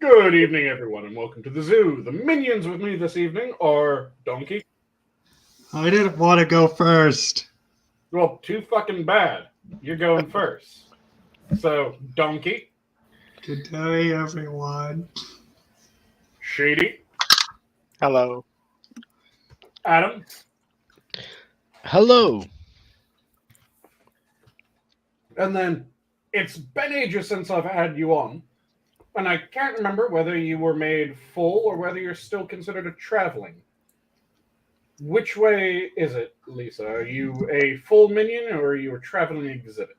Good evening, everyone, and welcome to the zoo. The minions with me this evening are Donkey. I didn't want to go first. Well, too fucking bad. You're going first. So, Donkey, Good day, everyone. Shady, Hello. Adam, Hello. and then it's been ages since I've had you on, and I can't remember whether you were made full or whether you're still considered a traveling. Which way is it, Lisa? Are you a full minion or are you a traveling exhibit?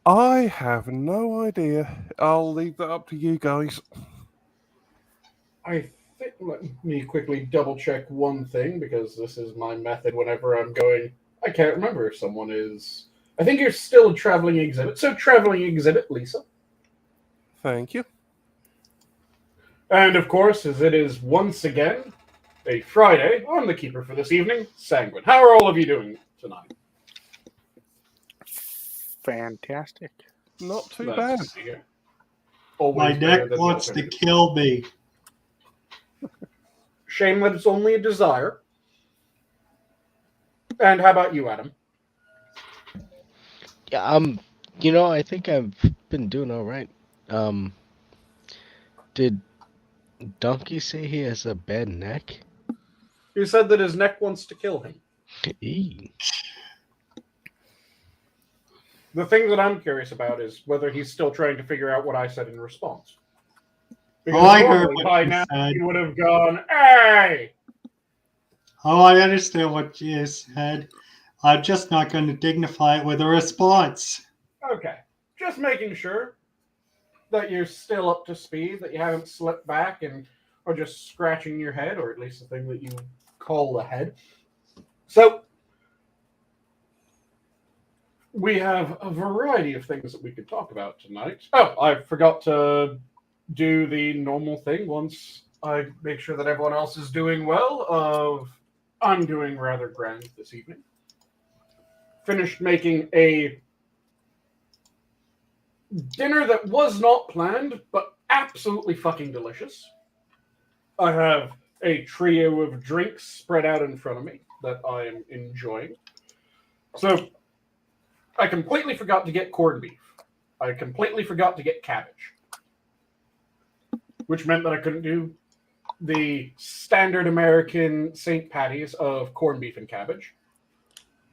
I have no idea. I'll leave that up to you guys. I think, let me quickly double check one thing because this is my method whenever I'm going. I can't remember if someone is. I think you're still a traveling exhibit. So, traveling exhibit, Lisa. Thank you. And of course, as it is once again a Friday, I'm the keeper for this evening, Sanguine. How are all of you doing tonight? Fantastic. Not too Nice bad. to see you. Always My better neck than wants to alternative. kill me. Shame that it's only a desire. And how about you, Adam? Yeah, I think I've been doing all right. Did Donkey say he has a bad neck? You said that his neck wants to kill him. Eee. The thing that I'm curious about is whether he's still trying to figure out what I said in response. Because I heard normally what by you now said. he would have gone, "Hey!" Oh, I understand what you said. I'm just not going to dignify it with a response. Okay, just making sure that you're still up to speed, that you haven't slipped back and are just scratching your head, or at least the thing that you call the head. So we have a variety of things that we could talk about tonight. Oh, I forgot to do the normal thing once I make sure that everyone else is doing well. I'm doing rather grand this evening. Finished making a dinner that was not planned, but absolutely fucking delicious. I have a trio of drinks spread out in front of me that I am enjoying. So, I completely forgot to get corned beef. I completely forgot to get cabbage. Which meant that I couldn't do the standard American St. Patty's of corned beef and cabbage.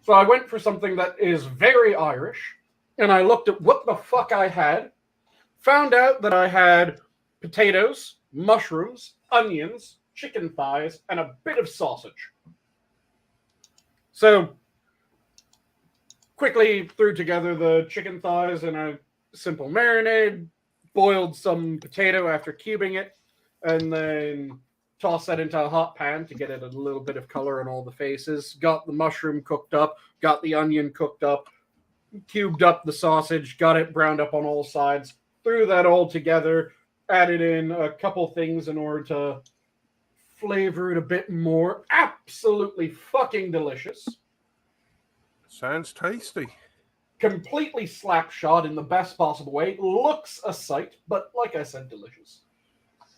So I went for something that is very Irish, and I looked at what the fuck I had, found out that I had potatoes, mushrooms, onions, chicken thighs, and a bit of sausage. So, quickly threw together the chicken thighs in a simple marinade, boiled some potato after cubing it, and then tossed that into a hot pan to get it a little bit of color on all the faces. Got the mushroom cooked up, got the onion cooked up, cubed up the sausage, got it browned up on all sides, threw that all together, added in a couple things in order to flavor it a bit more. Absolutely fucking delicious. Sounds tasty. Completely slapshot in the best possible way. Looks a sight, but like I said, delicious.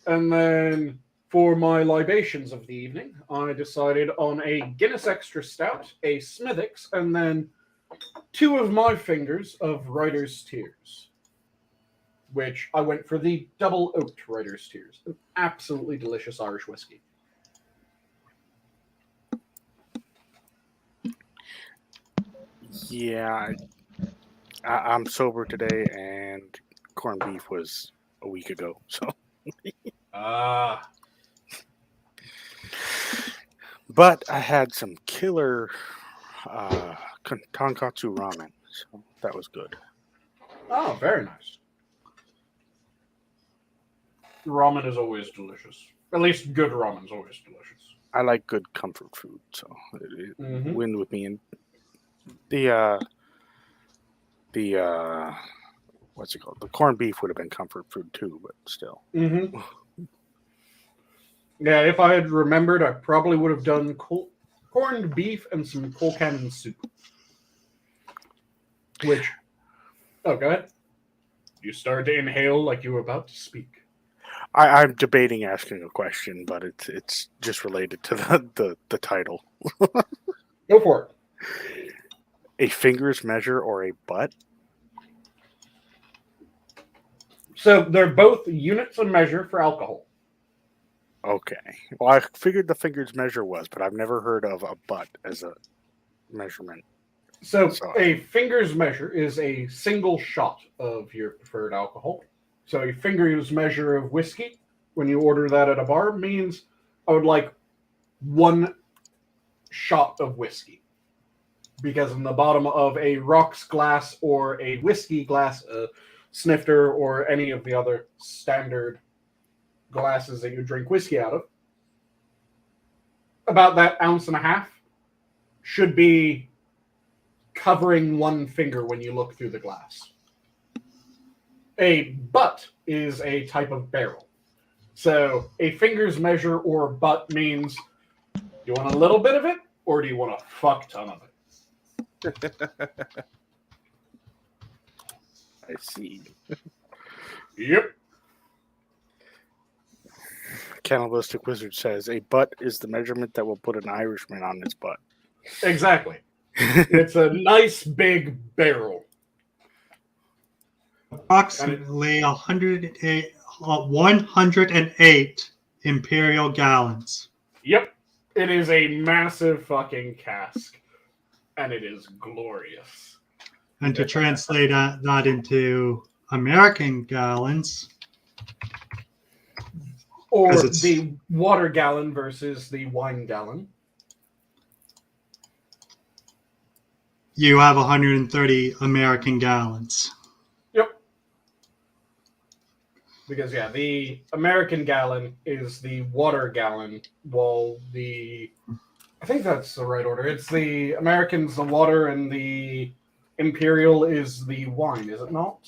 And then for my libations of the evening, I decided on a Guinness Extra Stout, a Smithwick's, and then 2 of my fingers of Writer's Tears, which I went for the double oaked Writer's Tears, an absolutely delicious Irish whiskey. Yeah, I'm sober today, and corned beef was a week ago. So, but I had some killer tonkatsu ramen, so that was good. Oh, very nice. Ramen is always delicious. At least good ramen is always delicious. I like good comfort food, so it win with me. And the what's it called? The corned beef would have been comfort food too, but still. Mm-hmm. Yeah, if I had remembered, I probably would have done corned beef and some colcannon soup. Which, oh, go ahead. You started to inhale like you were about to speak. I'm debating asking a question, but it's just related to the title. Go for it. A finger's measure or a butt? So they're both units of measure for alcohol. Okay. Well, I figured the finger's measure was, but I've never heard of a butt as a measurement. So So- a finger's measure is a single shot of your preferred alcohol. So a finger's measure of whiskey, when you order that at a bar, means I would like one shot of whiskey. Because in the bottom of a rocks glass or a whiskey glass, a snifter, or any of the other standard glasses that you drink whiskey out of, about that ounce and a half should be covering one finger when you look through the glass. A butt is a type of barrel. So a finger's measure or butt means, do you want a little bit of it or do you want a fuck ton of it? I see. Yep. Cannibalistic Wizard says a butt is the measurement that will put an Irishman on his butt. Exactly. It's a nice big barrel. Approximately 108 imperial gallons. Yep. It is a massive fucking cask. And it is glorious. And to translate that into American gallons, Or 'Cause it's- the water gallon versus the wine gallon. you have 130 American gallons. Yep. Because, yeah, the American gallon is the water gallon, while I think that's the right order. It's the American's the water, and the Imperial is the wine, is it not?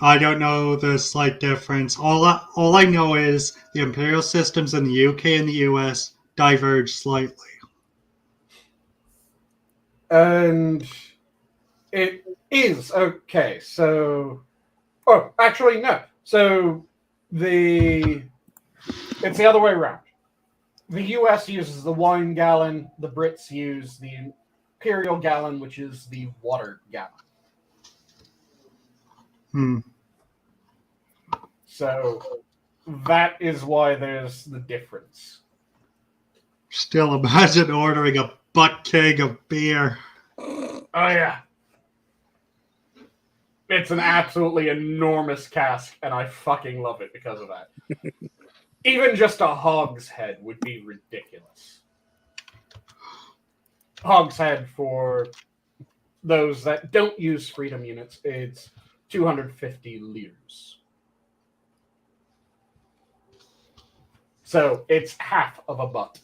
I don't know the slight difference. All I know is the imperial systems in the UK and the US diverge slightly. And it is okay. So, oh, actually, no. So it's the other way around. The US uses the wine gallon. The Brits use the imperial gallon, which is the water gallon. So that is why there's the difference. Still, imagine ordering a butt keg of beer. Oh, yeah. It's an absolutely enormous cask, and I fucking love it because of that. Even just a hogshead would be ridiculous. Hogshead, for those that don't use freedom units, it's 250 liters. So it's half of a butt.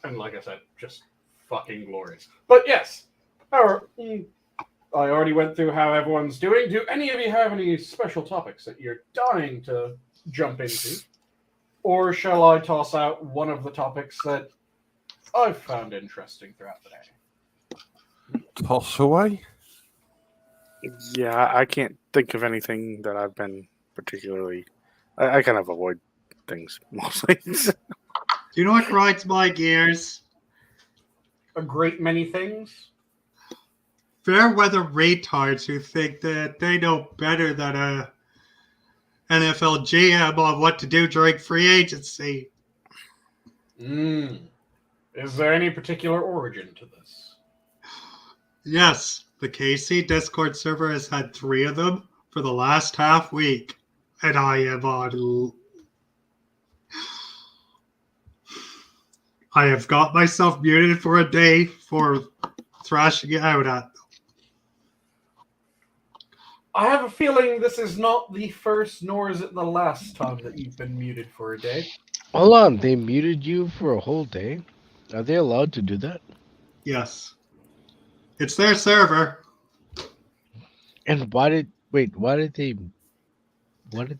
And like I said, just fucking glorious. But yes, I already went through how everyone's doing. Do any of you have any special topics that you're dying to jump into? Or shall I toss out one of the topics that I've found interesting throughout the day? Toss away. Yeah, I can't think of anything that I've been particularly. I kind of avoid things mostly. Do you know what grinds my gears? A great many things. Fair weather retards who think that they know better than a NFL GM on what to do during free agency. Is there any particular origin to this? Yes, the KC Discord server has had 3 of them for the last half week, and I am on. I have got myself muted for a day for thrashing it out at them. I have a feeling this is not the first, nor is it the last time that you've been muted for a day. Hold on, they muted you for a whole day? Are they allowed to do that? Yes. It's their server. And why did they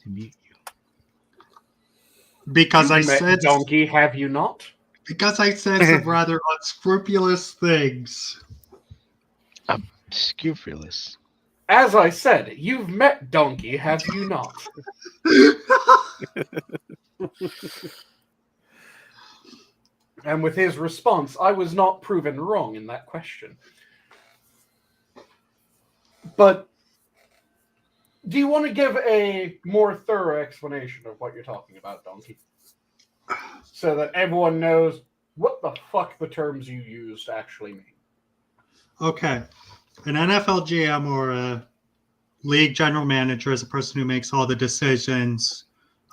mute you? Because I Met said donkey, have you not? some rather unscrupulous things. Scrupulous. As I said, you've met Donkey, have you not? And with his response, I was not proven wrong in that question. But do you want to give a more thorough explanation of what you're talking about, Donkey? So that everyone knows what the fuck the terms you used actually mean. Okay. An NFL GM or a league general manager is a person who makes all the decisions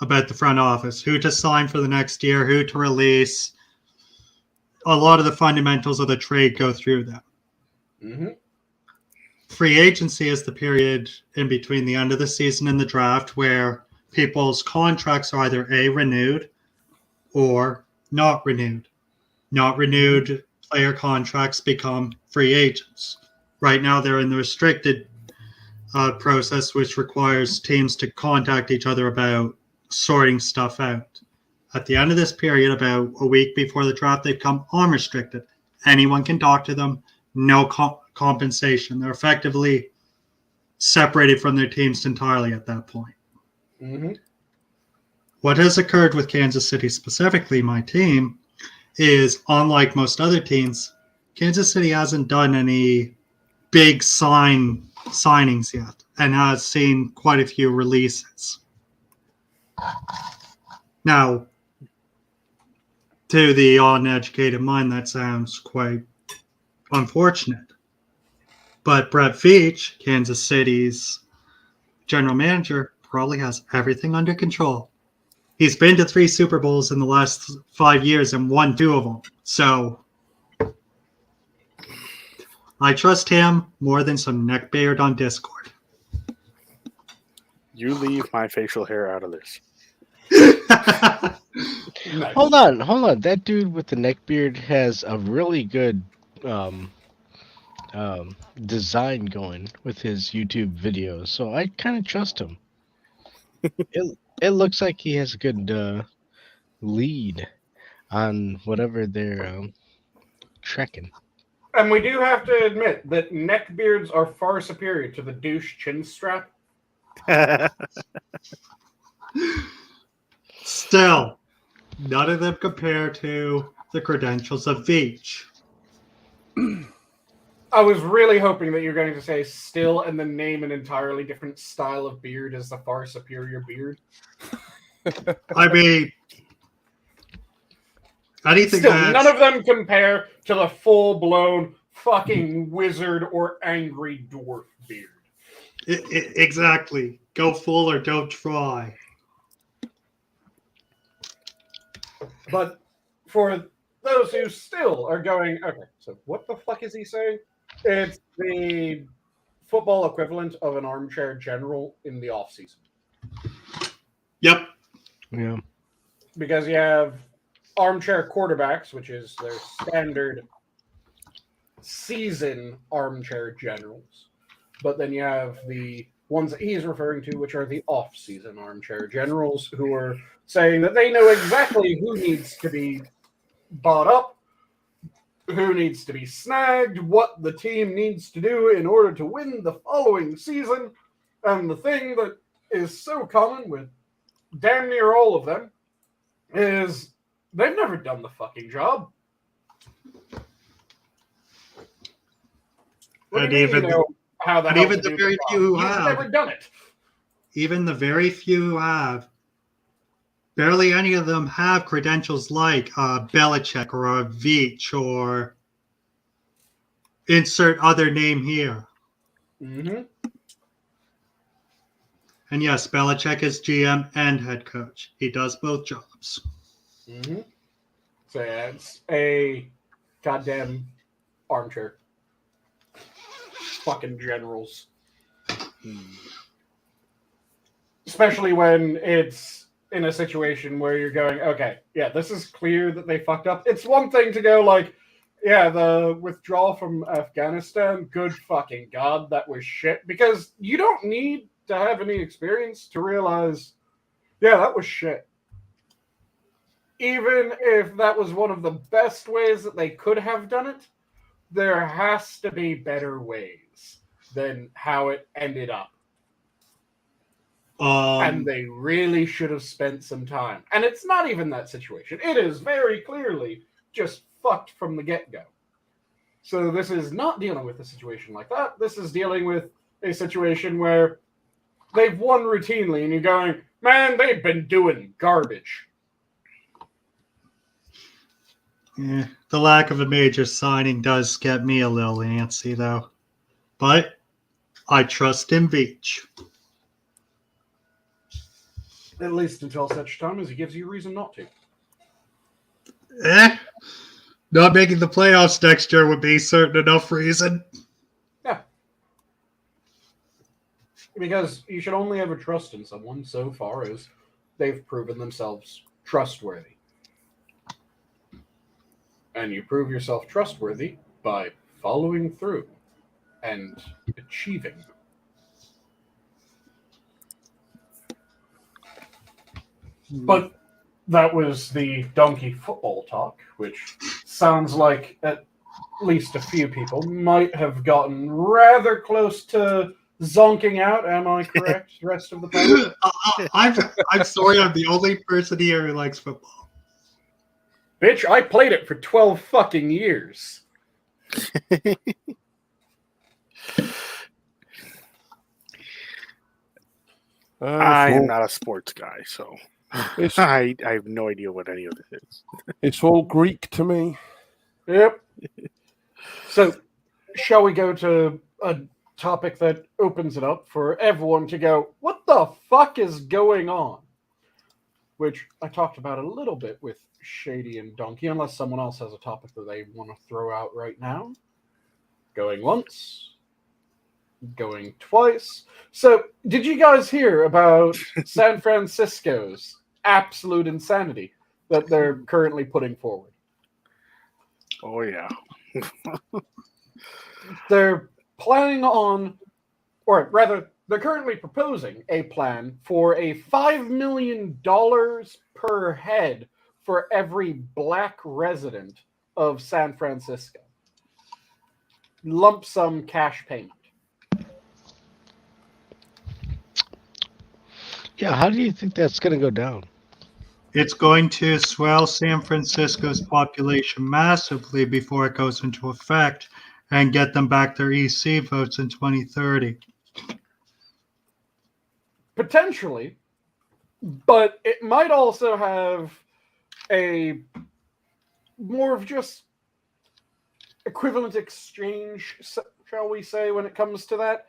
about the front office, who to sign for the next year, who to release. A lot of the fundamentals of the trade go through them. Mm-hmm. Free agency is the period in between the end of the season and the draft where people's contracts are either A, renewed or not renewed. Not renewed player contracts become free agents. Right now, they're in the restricted process, which requires teams to contact each other about sorting stuff out. At the end of this period, about a week before the draft, they become unrestricted. Anyone can talk to them, no compensation. They're effectively separated from their teams entirely at that point. Mm-hmm. What has occurred with Kansas City, specifically my team, is unlike most other teams, Kansas City hasn't done any big signings yet and has seen quite a few releases. Now, to the uneducated mind, that sounds quite unfortunate. But Brett Veach, Kansas City's general manager, probably has everything under control. He's been to 3 Super Bowls in the last 5 years and won 2 of them. So I trust him more than some neckbeard on Discord. You leave my facial hair out of this. Nice. Hold on. That dude with the neck beard has a really good design going with his YouTube videos, so I kind of trust him. It looks like he has a good lead on whatever they're trekking. And we do have to admit that neckbeards are far superior to the douche chin strap. Still, none of them compare to the credentials of Veach. I was really hoping that you're going to say still and then name an entirely different style of beard as the far superior beard. I mean, anything Still, that's... none of them compare to the full-blown fucking wizard or angry dwarf beard. Exactly. Go full or don't try. But for those who still are going, okay, so what the fuck is he saying? It's the football equivalent of an armchair general in the offseason. Yep. Yeah. Because you have armchair quarterbacks, which is their standard season armchair generals. But then you have the ones that he's referring to, which are the off-season armchair generals, who are saying that they know exactly who needs to be bought up, who needs to be snagged, what the team needs to do in order to win the following season. And the thing that is so common with damn near all of them is they've never done the fucking job. What do you mean, you know how the hell even to the do very the few who job? You've have. never done it. Even the very few who have, barely any of them have credentials like Belichick or a Veach or insert other name here. Mm-hmm. And yes, Belichick is GM and head coach. He does both jobs. Mm-hmm. So yeah, it's a goddamn armchair. Fucking generals. Especially when it's in a situation where you're going, okay, yeah, this is clear that they fucked up. It's one thing to go like, yeah, the withdrawal from Afghanistan, good fucking God, that was shit. Because you don't need to have any experience to realize, yeah, that was shit. Even if that was one of the best ways that they could have done it, there has to be better ways. than how it ended up. And they really should have spent some time. And it's not even that situation. It is very clearly just fucked from the get-go. So this is not dealing with a situation like that. This is dealing with a situation where they've won routinely and you're going, man, they've been doing garbage. Yeah, the lack of a major signing does get me a little antsy, though. But I trust in Beach. At least until such time as he gives you a reason not to. Not making the playoffs next year would be certain enough reason. Yeah. Because you should only ever trust in someone so far as they've proven themselves trustworthy. And you prove yourself trustworthy by following through and achieving. But that was the donkey football talk, which sounds like at least a few people might have gotten rather close to zonking out. Am I correct? The rest of the panel? I'm sorry, I'm the only person here who likes football. Bitch, I played it for 12 fucking years. I am not a sports guy, so I have no idea what any of this is. It's all Greek to me. Yep. So, shall we go to a topic that opens it up for everyone to go, what the fuck is going on? Which I talked about a little bit with Shady and Donkey, unless someone else has a topic that they want to throw out right now. Going once. Going twice. So, did you guys hear about San Francisco's absolute insanity that they're currently putting forward? Oh, yeah. They're planning on, or rather, they're currently proposing a plan for a $5 million per head for every black resident of San Francisco. Lump sum cash payment. Yeah, how do you think that's going to go down? It's going to swell San Francisco's population massively before it goes into effect and get them back their EC votes in 2030. Potentially, but it might also have a more of just equivalent exchange, shall we say, when it comes to that,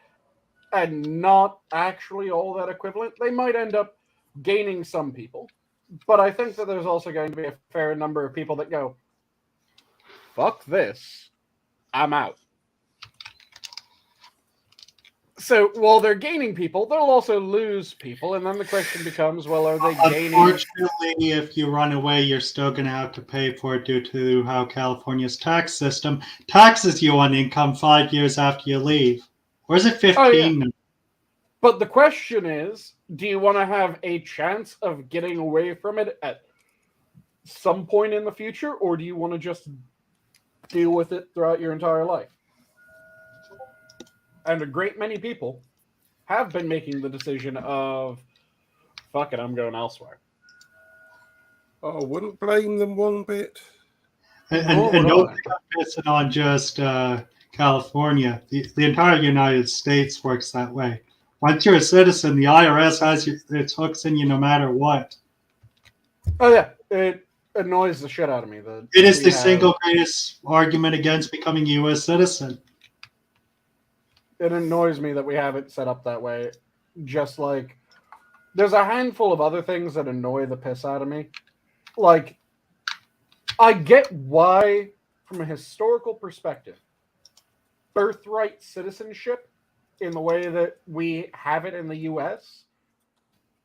and not actually all that equivalent. They might end up gaining some people, but I think that there's also going to be a fair number of people that go, fuck this, I'm out. So while they're gaining people, they'll also lose people, and then the question becomes, well, are they gaining? Unfortunately, if you run away, you're still going to have to pay for it due to how California's tax system taxes you on income 5 years after you leave. Or is it 15? Oh, yeah. But the question is, do you want to have a chance of getting away from it at some point in the future, or do you want to just deal with it throughout your entire life? And a great many people have been making the decision of, fuck it, I'm going elsewhere. I wouldn't blame them one bit. And don't think I'm pissing on just California. The entire United States works that way. Once you're a citizen, the IRS has its hooks in you no matter what. Oh, yeah. It annoys the shit out of me. It is the single greatest argument against becoming a U.S. citizen. It annoys me that we have it set up that way. Just like, there's a handful of other things that annoy the piss out of me. Like, I get why, from a historical perspective, birthright citizenship, in the way that we have it in the U.S.,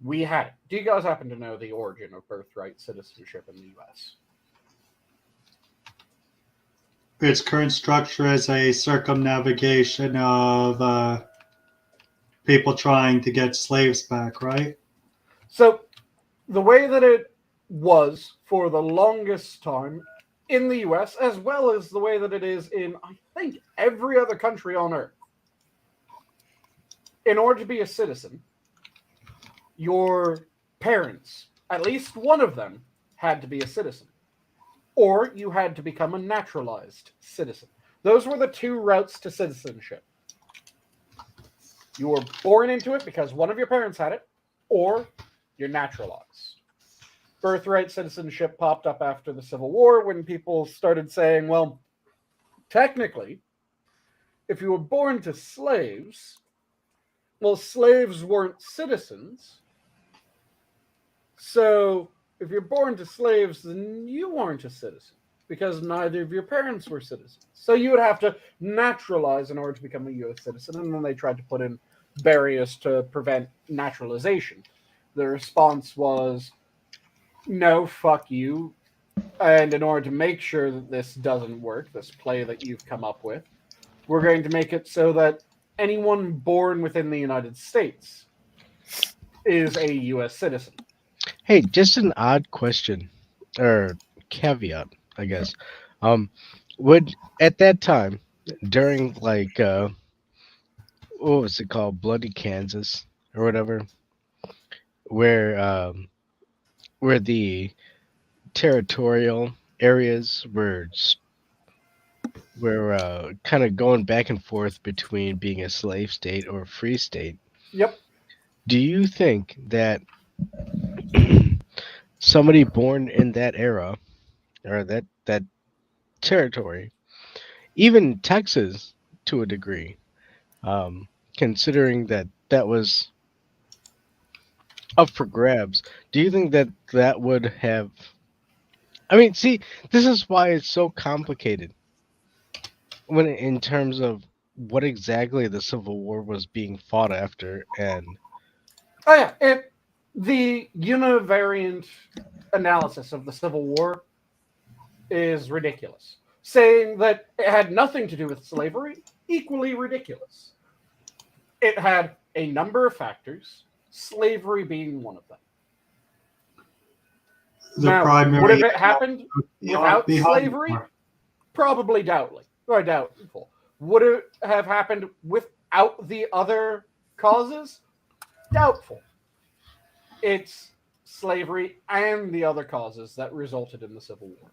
we had it. Do you guys happen to know the origin of birthright citizenship in the U.S.? Its current structure is a circumnavigation of people trying to get slaves back, right? So, the way that it was for the longest time in the US, as well as the way that it is in, I think, every other country on Earth, in order to be a citizen, your parents, at least one of them, had to be a citizen. Or you had to become a naturalized citizen. Those were the two routes to citizenship. You were born into it because one of your parents had it, or you're naturalized. Birthright citizenship popped up after the Civil War when people started saying, well, technically, if you were born to slaves, well, slaves weren't citizens. So if you're born to slaves, then you aren't a citizen because neither of your parents were citizens. So you would have to naturalize in order to become a U.S. citizen, and then they tried to put in barriers to prevent naturalization. The response was, no, fuck you. And in order to make sure that this doesn't work, this play that you've come up with, we're going to make it so that anyone born within the United States is a U.S. citizen. Hey, just an odd question or caveat, I guess. Would at that time during like what was it called, Bloody Kansas or whatever, where where the territorial areas were kind of going back and forth between being a slave state or a free state. Yep. Do you think that somebody born in that era or that territory, even Texas to a degree, considering that that was up for grabs, do you think that that would have? I mean, see, this is why it's so complicated when in terms of what exactly the Civil War was being fought after, and Oh, yeah. The univariant analysis of the Civil War is ridiculous. Saying that it had nothing to do with slavery, equally ridiculous. It had a number of factors, slavery being one of them. The Now, primary would have it happened without behind slavery? war. Probably doubtful. Would it have happened without the other causes? Doubtful. It's slavery and the other causes that resulted in the Civil War.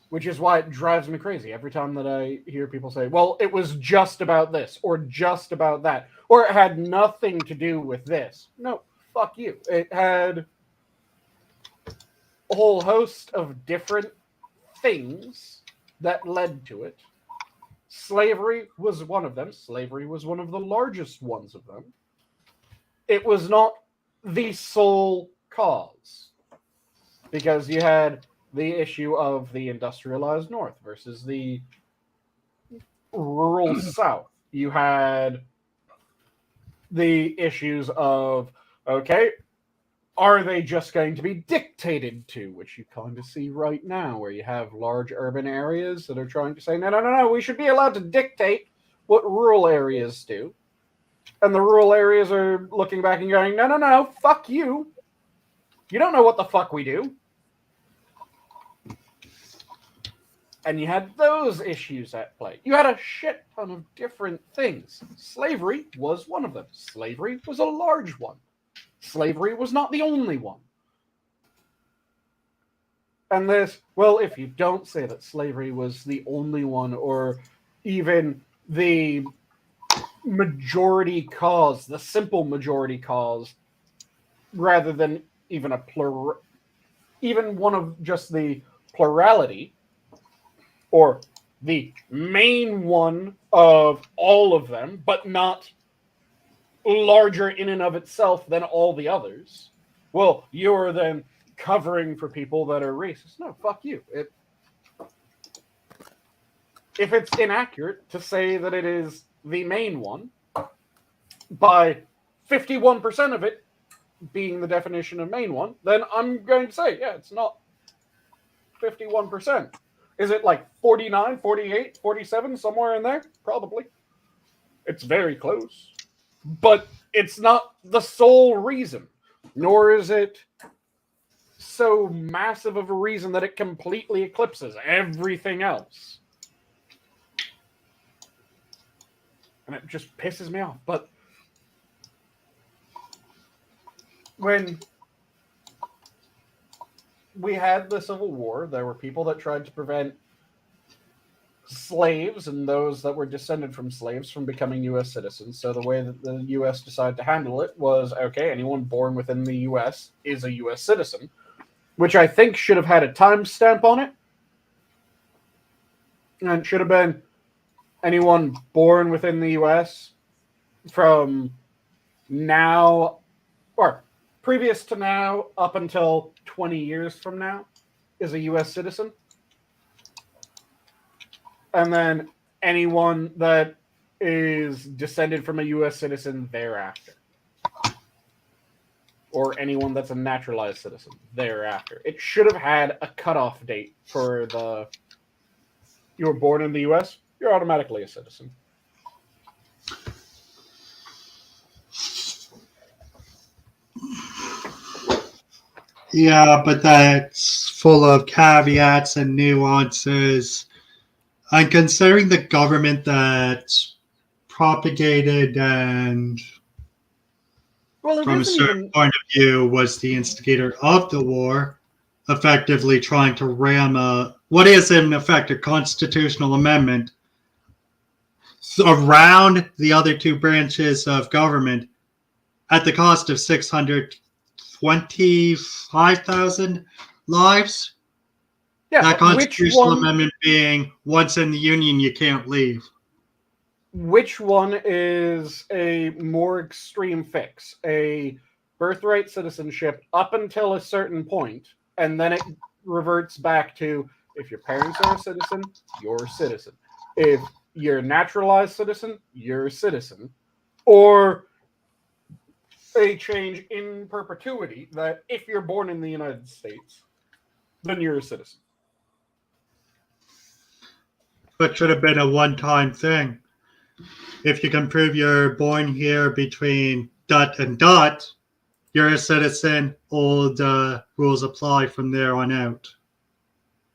Which is why it drives me crazy every time that I hear people say, well, it was just about this, or just about that, or it had nothing to do with this. No, fuck you. It had a whole host of different things that led to it. Slavery was one of them. Slavery was one of the largest ones of them. It was not the sole cause, because you had the issue of the industrialized North versus the rural South. You had the issues of, okay, are they just going to be dictated to, which you kind of see right now, where you have large urban areas that are trying to say, no, we should be allowed to dictate what rural areas do. And the rural areas are looking back and going, no, fuck you. You don't know what the fuck we do. And you had those issues at play. You had a shit ton of different things. Slavery was one of them. Slavery was a large one. Slavery was not the only one. And this, well, if you don't say that slavery was the only one, or even the majority cause, the simple majority cause, rather than even even one of just the plurality, or the main one of all of them, but not larger in and of itself than all the others, well, you're then covering for people that are racist. No, fuck you. If it's inaccurate to say that it is the main one, by 51% of it being the definition of main one, then I'm going to say, yeah, it's not 51%. Is it like 49, 48, 47, somewhere in there? Probably. It's very close. But it's not the sole reason, nor is it so massive of a reason that it completely eclipses everything else. And it just pisses me off. But when we had the Civil War, there were people that tried to prevent slaves and those that were descended from slaves from becoming U.S. citizens. So the way that the U.S. decided to handle it was, okay, anyone born within the U.S. is a U.S. citizen, which I think should have had a timestamp on it. And it should have been anyone born within the U.S. from now, or previous to now, up until 20 years from now, is a U.S. citizen. And then anyone that is descended from a U.S. citizen thereafter. Or anyone that's a naturalized citizen thereafter. It should have had a cutoff date for the... You were born in the U.S., you're automatically a citizen. Yeah, but that's full of caveats and nuances. And considering the government that propagated and, Well, it from a isn't certain even... point of view, was the instigator of the war, effectively trying to ram what is in effect a constitutional amendment around the other two branches of government at the cost of 625,000 lives. Yeah, That but which constitutional one... amendment being once in the union, you can't leave. Which one is a more extreme fix? A birthright citizenship up until a certain point, and then it reverts back to if your parents are a citizen, you're a citizen. If you're a naturalized citizen, you're a citizen. Or a change in perpetuity that if you're born in the United States, then you're a citizen. But should have been a one-time thing. If you can prove you're born here between dot and dot, you're a citizen. All the rules apply from there on out.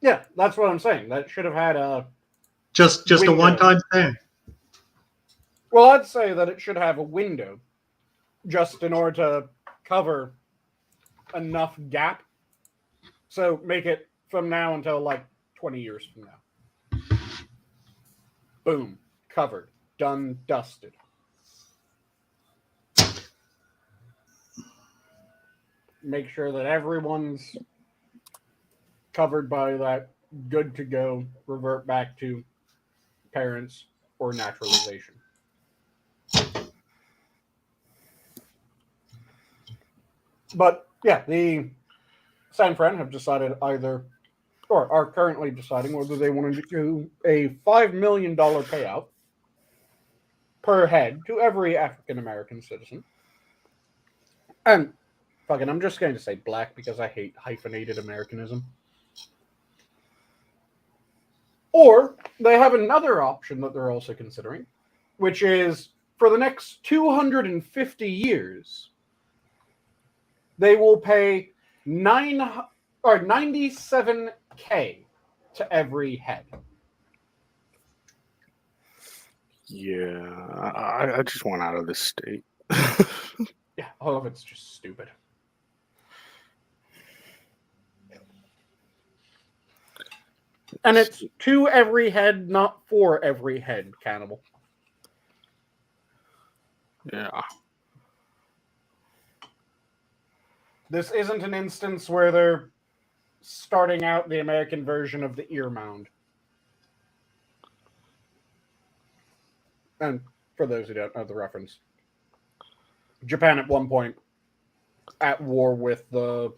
Yeah, that's what I'm saying. That should have had a Just a window. one-time thing. Well, I'd say that it should have a window just in order to cover enough gap. So make it from now until like 20 years from now. Boom. Covered. Done. Dusted. Make sure that everyone's covered by that. Good to go. Revert back to parents or naturalization. But yeah, the San Fran have decided either, or are currently deciding whether they want to do a $5 million payout per head to every African American citizen. And fucking, I'm just going to say black because I hate hyphenated Americanism. Or they have another option that they're also considering, which is for the next 250 years, they will pay $97K to every head. Yeah, I just want out of this state. Yeah, all of it's just stupid. And it's to every head, not for every head, Cannibal. Yeah. This isn't an instance where they're starting out the American version of the ear mound. And for those who don't know the reference, Japan at one point, at war with the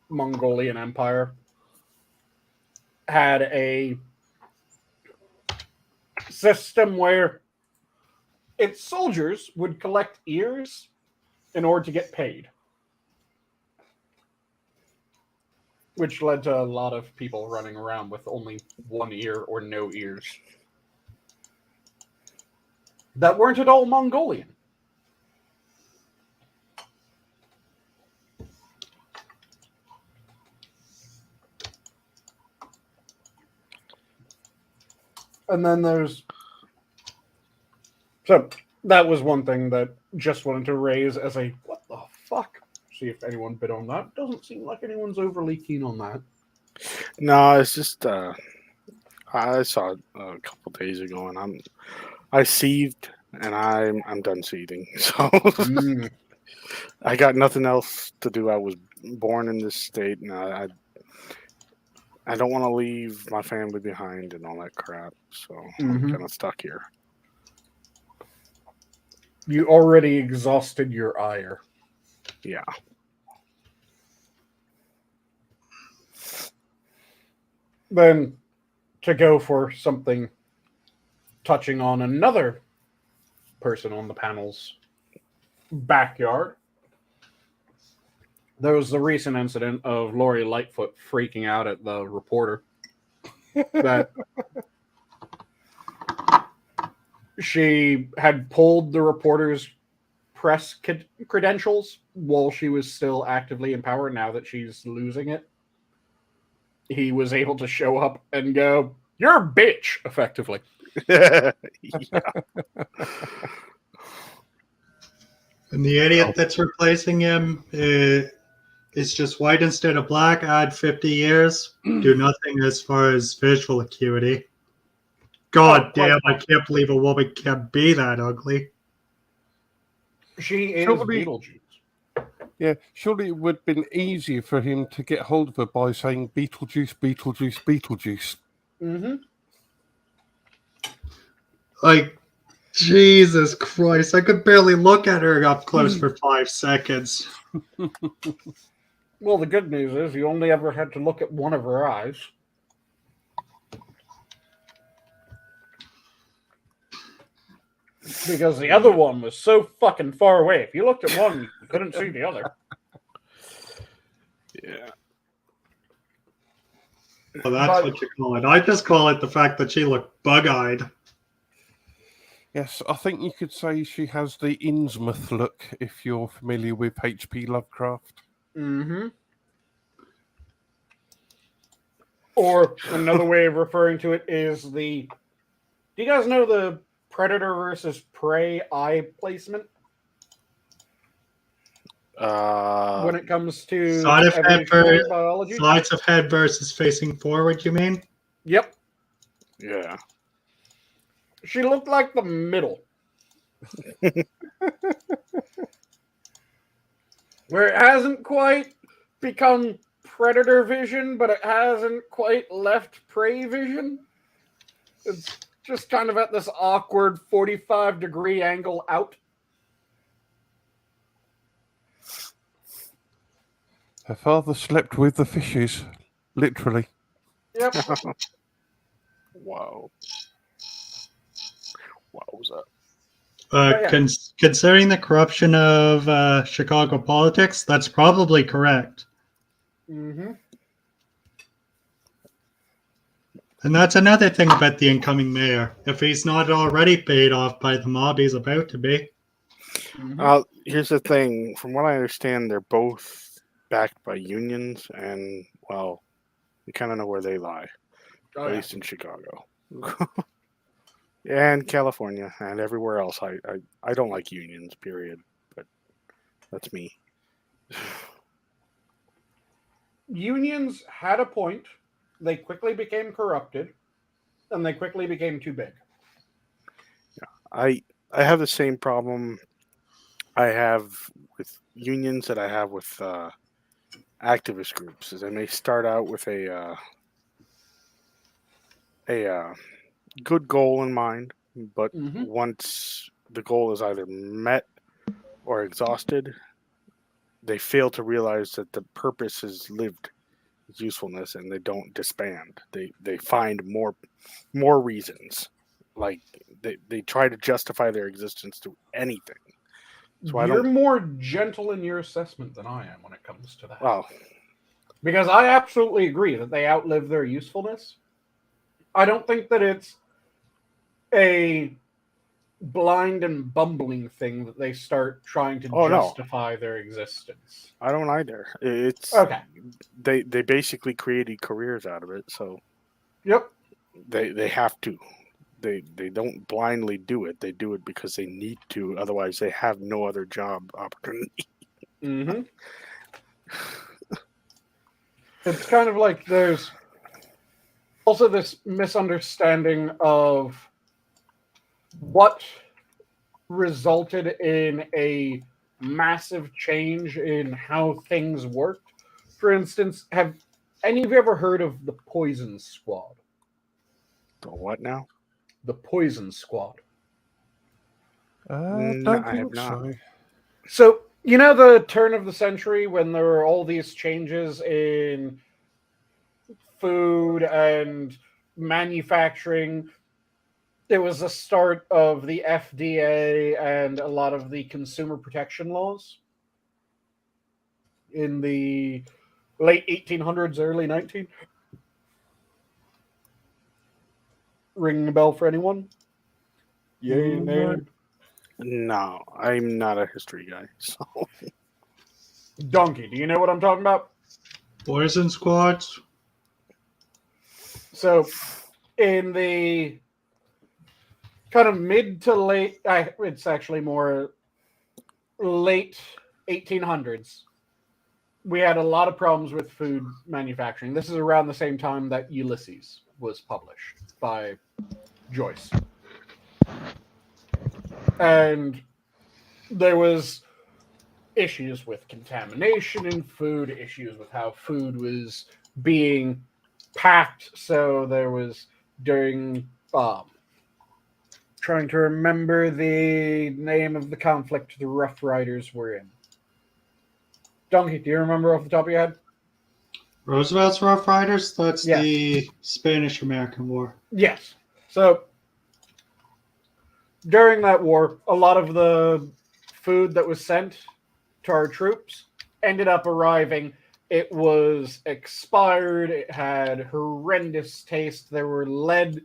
Mongolian Empire, had a system where its soldiers would collect ears in order to get paid. Which led to a lot of people running around with only one ear or no ears. That weren't at all Mongolian. And then there's So that was one thing that just wanted to raise as a what the fuck. See if anyone bid on that. Doesn't seem like anyone's overly keen on that. No, it's just I saw it a couple days ago, and I seethed, and I'm done seething. So I got nothing else to do. I was born in this state, and I don't want to leave my family behind and all that crap. So I'm kind of stuck here. You already exhausted your ire. Yeah. Then to go for something touching on another person on the panel's backyard, there was the recent incident of Lori Lightfoot freaking out at the reporter that she had pulled the reporter's press credentials while she was still actively in power. Now that she's losing it, he was able to show up and go, "You're a bitch," effectively. Yeah. And the idiot that's replacing him is just white instead of black. Add 50 years. Do nothing as far as visual acuity. God damn, I can't believe a woman can be that ugly. She is Surely- Beetlejuice. Yeah, surely it would have been easier for him to get hold of her by saying Beetlejuice, Beetlejuice, Beetlejuice. Mm-hmm. Like, Jesus Christ, I could barely look at her up close for 5 seconds. Well, the good news is you only ever had to look at one of her eyes. Because the other one was so fucking far away. If you looked at one, you couldn't see the other. Yeah. Well, that's what you call it. I just call it the fact that she looked bug-eyed. Yes, I think you could say she has the Innsmouth look, if you're familiar with H.P. Lovecraft. Mm-hmm. Or another way of referring to it is the... Do you guys know the Predator versus Prey eye placement? When it comes to Side of head evolutionary biology? sides of head versus facing forward, you mean? Yep. Yeah. She looked like the middle. Where it hasn't quite become predator vision, but it hasn't quite left prey vision. It's just kind of at this awkward 45-degree angle out. Her father slept with the fishes, literally. Yep. Wow. Wowza. Yeah. Considering the corruption of Chicago politics, that's probably correct. Mm-hmm. And that's another thing about the incoming mayor. If he's not already paid off by the mob, he's about to be. Mm-hmm. Here's the thing. From what I understand, they're both backed by unions, and, well, you kind of know where they lie. Oh, At yeah. least in Chicago. And California, and everywhere else. I don't like unions, period. But that's me. Unions had a point. They quickly became corrupted, and they quickly became too big. I have the same problem I have with unions that I have with activist groups. Is they may start out with a good goal in mind, but Mhm. once the goal is either met or exhausted, they fail to realize that the purpose has lived its usefulness, and they don't disband. They find more reasons. Like they try to justify their existence through anything. So I You're don't. more gentle in your assessment than I am when it comes to that. Well, Because I absolutely agree that they outlive their usefulness. I don't think that it's a blind and bumbling thing that they start trying to Oh, no. justify their existence. I don't either. It's Okay. they basically created careers out of it, so Yep. they have to. they don't blindly do it. They do it because they need to. Otherwise, they have no other job opportunity. Mm-hmm. It's kind of like there's also this misunderstanding of what resulted in a massive change in how things worked. For instance, have any of you ever heard of the Poison Squad? The what now? The Poison Squad. No, Don't I have think not. so. So, you know the turn of the century when there were all these changes in food and manufacturing? It was the start of the FDA and a lot of the consumer protection laws in the late 1800s, early 19. Ringing a bell for anyone? Yay, No. nay. No, I'm not a history guy. So Donkey, do you know what I'm talking about? Poison squads. So, in the kind of mid to late, it's actually more late 1800s, we had a lot of problems with food manufacturing. This is around the same time that Ulysses was published by Joyce. And there was issues with contamination in food, issues with how food was being packed. So there was during trying to remember the name of the conflict the Rough Riders were in. Donkey, do you remember off the top of your head? Roosevelt's Rough Riders? That's Yes. the Spanish-American War. Yes. So during that war, a lot of the food that was sent to our troops ended up arriving. It was expired. It had horrendous taste. There were lead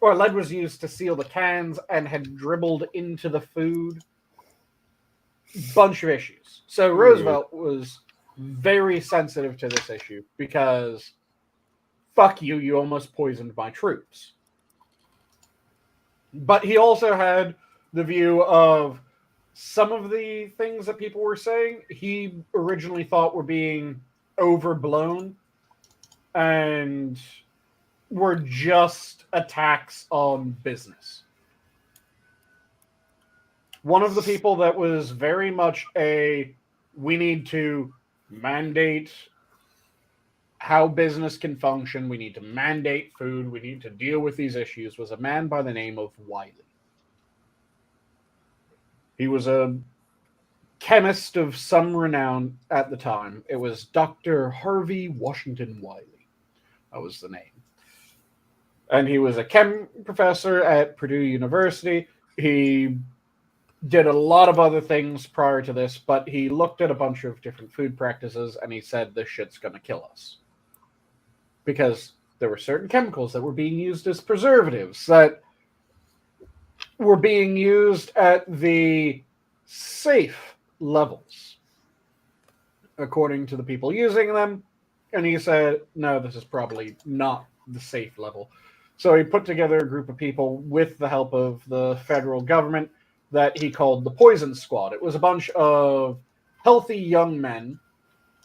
was used to seal the cans and had dribbled into the food. Bunch of issues. So Roosevelt was very sensitive to this issue because fuck you, you almost poisoned my troops. But he also had the view of some of the things that people were saying he originally thought were being overblown and were just attacks on business. One of the people that was very much we need to mandate how business can function, we need to mandate food, we need to deal with these issues, was a man by the name of Wiley. He was a chemist of some renown at the time. It was Dr. Harvey Washington Wiley. That was the name. And he was a chem professor at Purdue University. He did a lot of other things prior to this, but he looked at a bunch of different food practices and he said, this shit's going to kill us. Because there were certain chemicals that were being used as preservatives that were being used at the safe levels, according to the people using them. And he said, no, this is probably not the safe level. So he put together a group of people with the help of the federal government that he called the Poison Squad. It was a bunch of healthy young men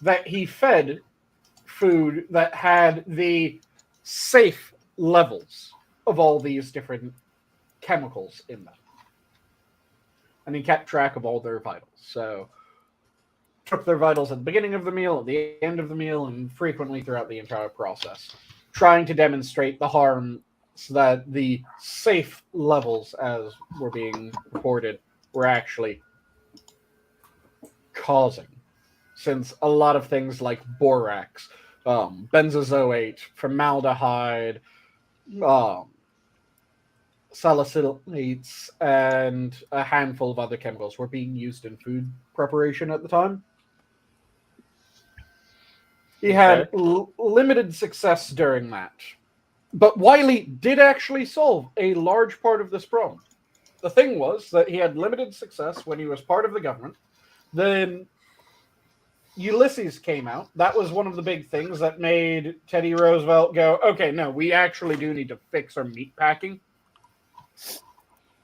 that he fed food that had the safe levels of all these different chemicals in them. And he kept track of all their vitals. So took their vitals at the beginning of the meal, at the end of the meal, and frequently throughout the entire process, trying to demonstrate the harm so that the safe levels, as were being reported, were actually causing. Since a lot of things like borax, benzoate, formaldehyde, salicylates, and a handful of other chemicals were being used in food preparation at the time. He had limited success during that. But Wiley did actually solve a large part of this problem. The thing was that he had limited success when he was part of the government. Then Ulysses came out. That was one of the big things that made Teddy Roosevelt go, okay, no, we actually do need to fix our meat packing.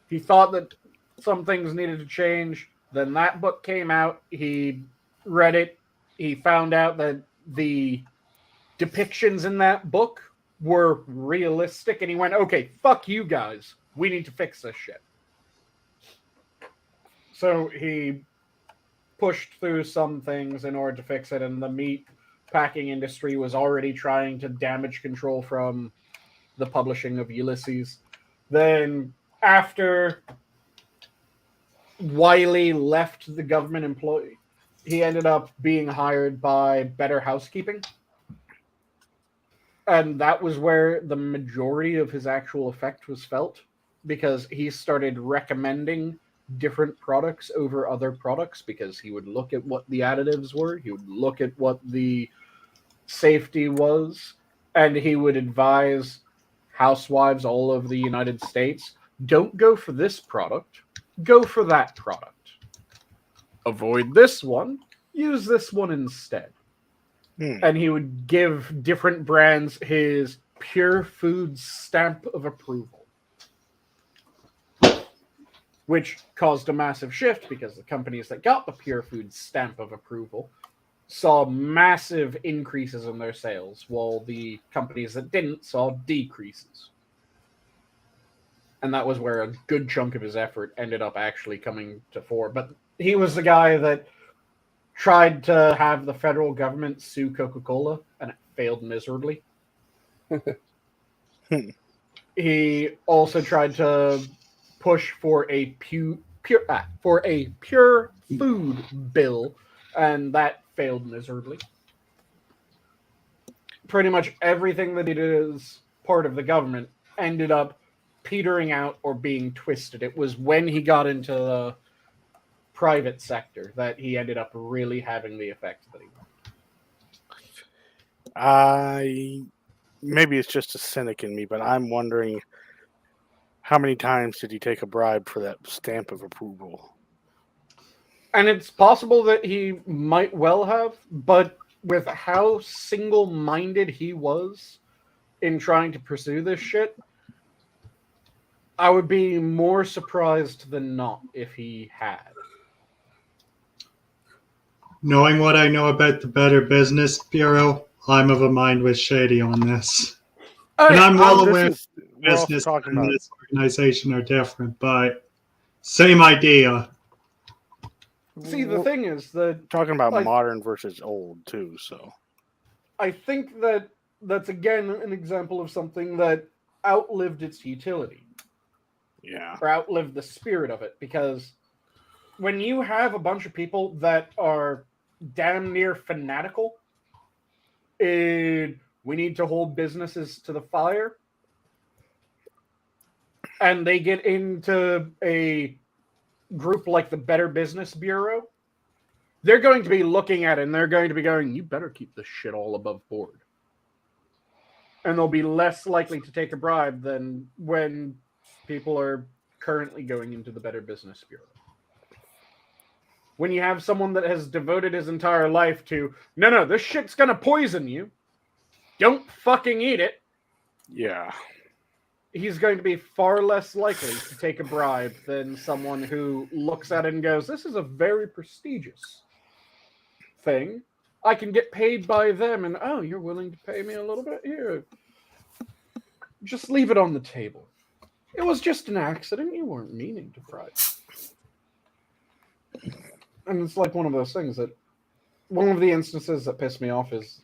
He thought that some things needed to change. Then that book came out. He read it. He found out that the depictions in that book were realistic, and he went, okay, fuck you guys. We need to fix this shit. So he pushed through some things in order to fix it, and the meat packing industry was already trying to damage control from the publishing of Ulysses. Then, after Wiley left the government employee, he ended up being hired by Better Housekeeping. And that was where the majority of his actual effect was felt, because he started recommending different products over other products, because he would look at what the additives were, he would look at what the safety was, and he would advise housewives all over the United States, don't go for this product, go for that product. Avoid this one, use this one instead. And he would give different brands his Pure Foods stamp of approval, which caused a massive shift because the companies that got the Pure Foods stamp of approval saw massive increases in their sales, while the companies that didn't saw decreases. And that was where a good chunk of his effort ended up actually coming to fore. But he was the guy that tried to have the federal government sue Coca-Cola, and it failed miserably. He also tried to push for a pure food bill, and that failed miserably. Pretty much everything that he did as part of the government ended up petering out or being twisted. It was when he got into the private sector that he ended up really having the effect that he wanted. Maybe it's just a cynic in me, but I'm wondering how many times did he take a bribe for that stamp of approval? And it's possible that he might well have, but with how single-minded he was in trying to pursue this shit, I would be more surprised than not if he had. Knowing what I know about the Better Business Bureau, I'm of a mind with Shady on this. And I'm well aware business and this organization are different, but same idea. See, the thing is that talking about modern versus old too, so I think that that's again an example of something that outlived its utility. Yeah. Or outlived the spirit of it, because when you have a bunch of people that are damn near fanatical in we need to hold businesses to the fire, and they get into a group like the Better Business Bureau, they're going to be looking at it and they're going to be going, you better keep this shit all above board. And they'll be less likely to take a bribe than when people are currently going into the Better Business Bureau. When you have someone that has devoted his entire life to, no, this shit's gonna poison you, don't fucking eat it. Yeah. He's going to be far less likely to take a bribe than someone who looks at it and goes, this is a very prestigious thing. I can get paid by them, and oh, you're willing to pay me a little bit? Here. Just leave it on the table. It was just an accident. You weren't meaning to bribe. And it's like one of those things that one of the instances that pissed me off is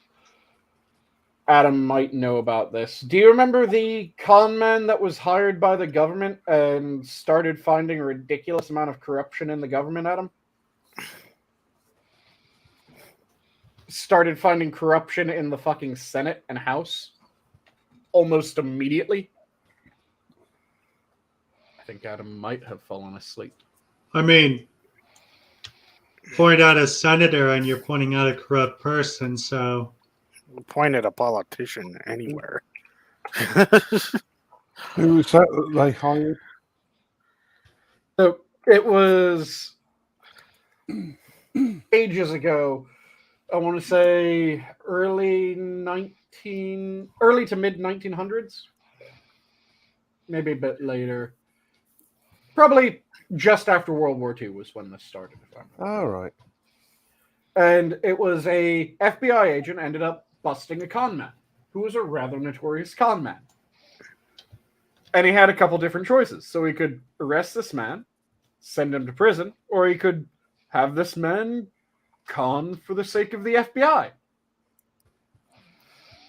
Adam might know about this. Do you remember the con man that was hired by the government and started finding a ridiculous amount of corruption in the government, Adam? Started finding corruption in the fucking Senate and House almost immediately. I think Adam might have fallen asleep. I mean, point out a senator and you're pointing out a corrupt person, so... Point at a politician anywhere. Who was that they hired? So it was ages ago. I want to say early to mid 1900s, maybe a bit later. Probably just after World War II was when this started. If I'm not All right. And it was a FBI agent ended up busting a con man who was a rather notorious con man. And he had a couple different choices. So he could arrest this man, send him to prison, or he could have this man con for the sake of the FBI.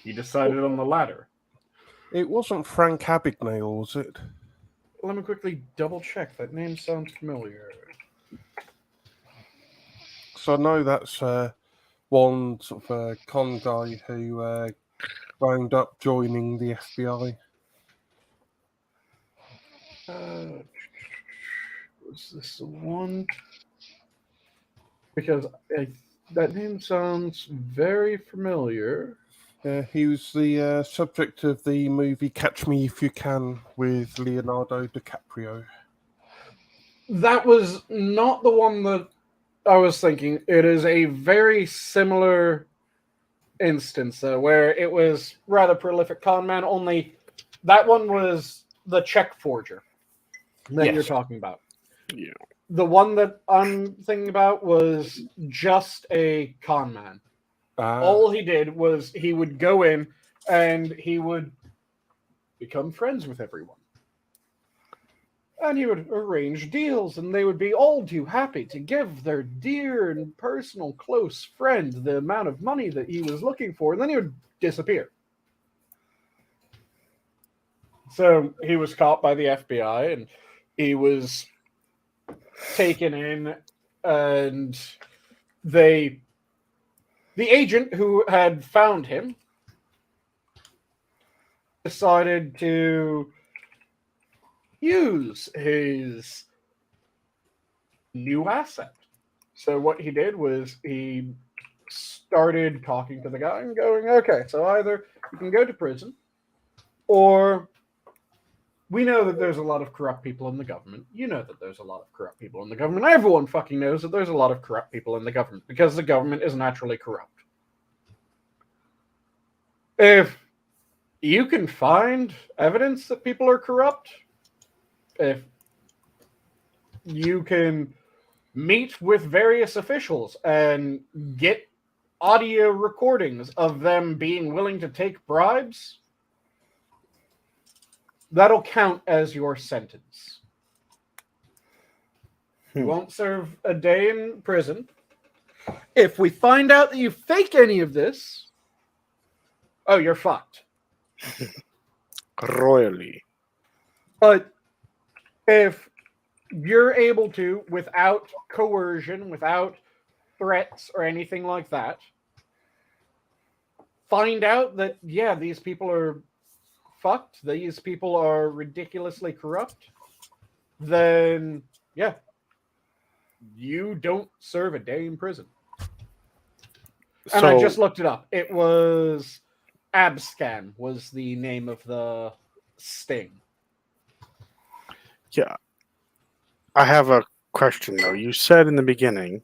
He decided on the latter. It wasn't Frank Abagnale, was it? Let me quickly double check. That name sounds familiar. So I know that's one sort of con guy who wound up joining the FBI. Was this the one? Because that name sounds very familiar. He was the subject of the movie Catch Me If You Can with Leonardo DiCaprio. That was not the one that I was thinking. It is a very similar instance where it was rather prolific con man, only that one was the check forger that you're talking about. Yeah. The one that I'm thinking about was just a con man. All he did was he would go in and he would become friends with everyone. And he would arrange deals, and they would be all too happy to give their dear and personal close friend the amount of money that he was looking for, and then he would disappear. So he was caught by the FBI, and he was taken in, and the agent who had found him decided to use his new asset. So what he did was he started talking to the guy and going, okay, so either you can go to prison, or we know that there's a lot of corrupt people in the government. You know that there's a lot of corrupt people in the government. Everyone fucking knows that there's a lot of corrupt people in the government because the government is naturally corrupt. If you can find evidence that people are corrupt, if you can meet with various officials and get audio recordings of them being willing to take bribes, that'll count as your sentence. You won't serve a day in prison. If we find out that you fake any of this, oh, you're fucked. Royally. But if you're able to, without coercion, without threats or anything like that, find out that, yeah, these people are fucked, these people are ridiculously corrupt, then, yeah, you don't serve a day in prison. And I just looked it up. It was Abscan was the name of the sting. Yeah. I have a question, though. You said in the beginning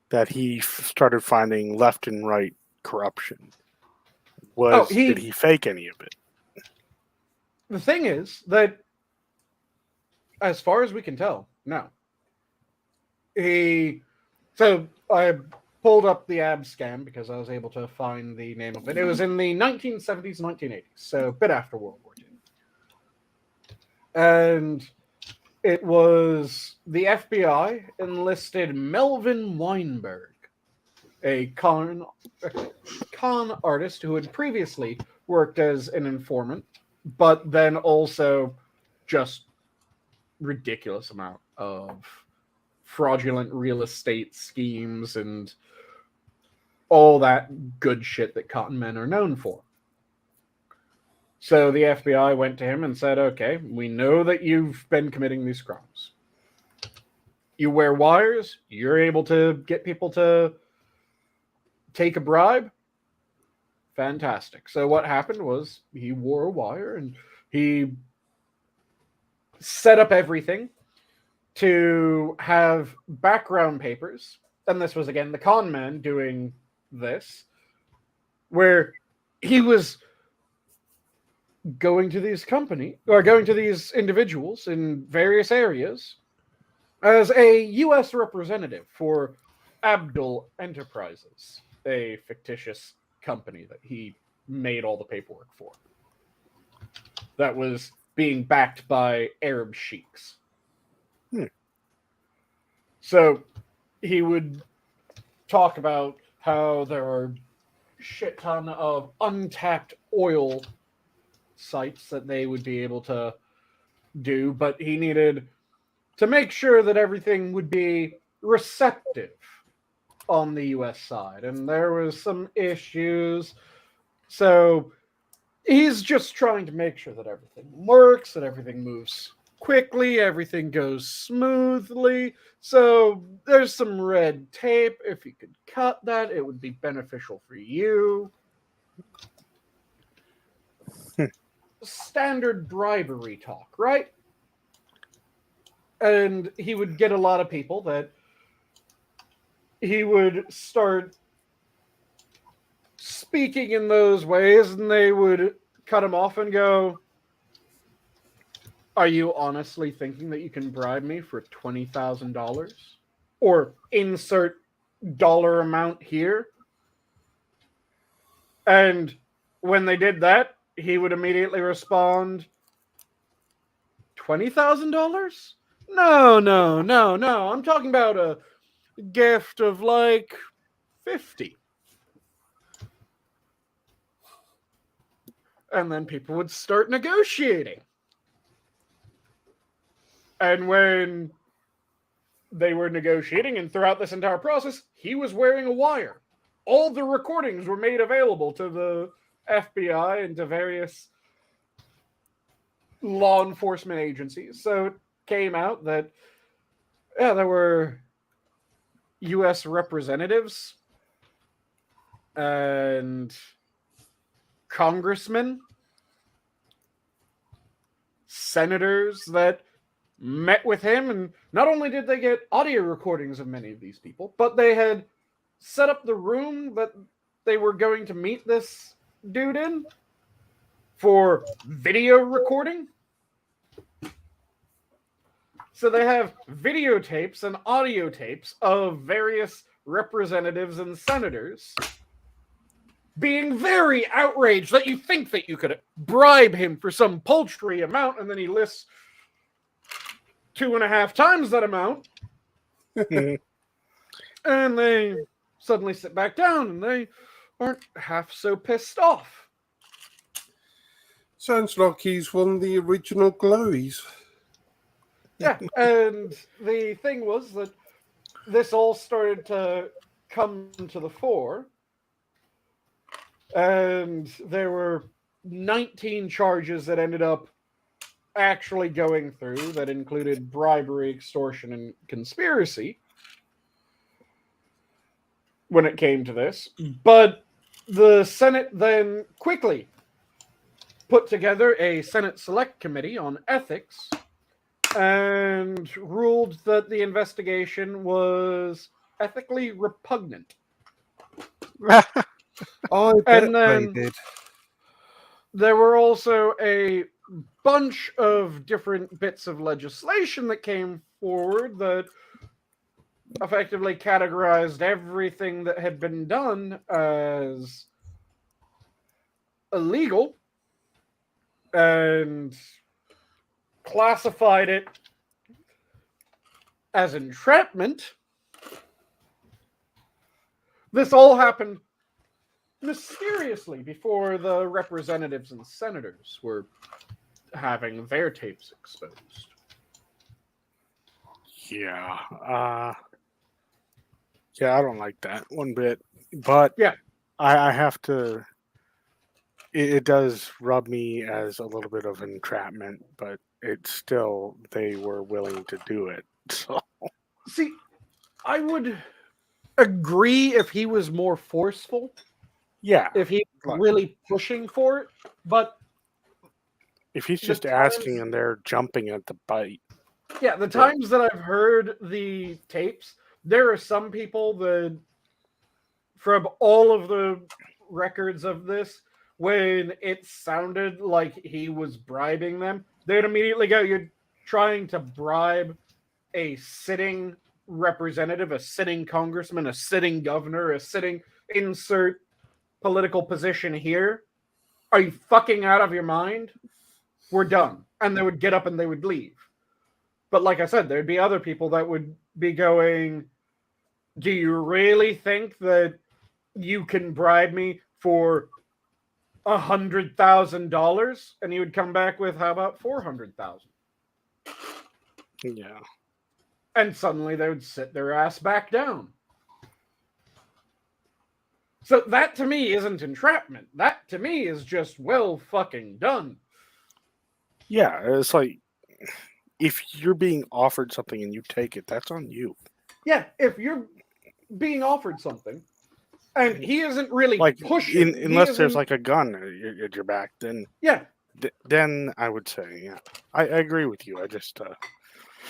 that he started finding left and right corruption. Did he fake any of it? The thing is that, as far as we can tell, no. So I pulled up the Abscan because I was able to find the name of it. It was in the 1970s, 1980s, so a bit after World War II. And it was the FBI enlisted Melvin Weinberg, a con artist who had previously worked as an informant, but then also just ridiculous amount of fraudulent real estate schemes and all that good shit that con men are known for. So the FBI went to him and said, okay, we know that you've been committing these crimes. You wear wires, you're able to get people to take a bribe. Fantastic. So what happened was he wore a wire and he set up everything to have background papers. And this was, again, the con man doing this, where he was going to these individuals in various areas as a U.S. representative for Abdul Enterprises, a fictitious company that he made all the paperwork for. That was being backed by Arab sheiks. So he would talk about how there are shit ton of untapped oil sites that they would be able to do, but he needed to make sure that everything would be receptive on the US side, and there was some issues. So he's just trying to make sure that everything works, that everything moves quickly, everything goes smoothly. So there's some red tape. If you could cut that, it would be beneficial for you. Standard bribery talk, right? And he would get a lot of people that he would start speaking in those ways, and they would cut him off and go, "Are you honestly thinking that you can bribe me for $20,000? Or insert dollar amount here?" And when they did that, he would immediately respond, $20,000? No. I'm talking about a gift of like 50. And then people would start negotiating. And when they were negotiating, and throughout this entire process, he was wearing a wire. All the recordings were made available to the FBI and to various law enforcement agencies. So it came out that, there were U.S. representatives and congressmen, senators that met with him, and not only did they get audio recordings of many of these people, but they had set up the room that they were going to meet this dude in for video recording. So they have videotapes and audio tapes of various representatives and senators being very outraged that you think that you could bribe him for some paltry amount, and then he lists 2.5 times that amount. And they suddenly sit back down, and they aren't half so pissed off. Sounds like he's one of the original glowies. Yeah, and the thing was that this all started to come to the fore, and there were 19 charges that ended up actually going through that included bribery, extortion, and conspiracy when it came to this. But the Senate then quickly put together a Senate Select Committee on Ethics and ruled that the investigation was ethically repugnant. I bet And they then did. there were also a bunch of different bits of legislation that came forward that effectively categorized everything that had been done as illegal and classified it as entrapment. This all happened mysteriously before the representatives and senators were having their tapes exposed. Yeah. I don't like that one bit. But yeah, I have to. It does rub me as a little bit of entrapment, but it's still, they were willing to do it. So, see, I would agree if he was more forceful. yeah. If he was really pushing for it, but if he's just asking and they're jumping at the bite. Yeah, the times that I've heard the tapes, there are some people that, from all of the records of this, when it sounded like he was bribing them, they'd immediately go, "You're trying to bribe a sitting representative, a sitting congressman, a sitting governor, a sitting insert political position here? Are you fucking out of your mind? We're done." And they would get up and they would leave. But like I said, there'd be other people that would be going, "Do you really think that you can bribe me for $100,000?" And he would come back with, "How about 400,000?" Yeah. And suddenly they would sit their ass back down. So that to me isn't entrapment. That to me is just well fucking done. Yeah, it's like if you're being offered something and you take it, that's on you. Yeah, if you're being offered something and he isn't really Like pushing, unless there's like a gun at your back, then yeah, then I would say, yeah, I agree with you. I just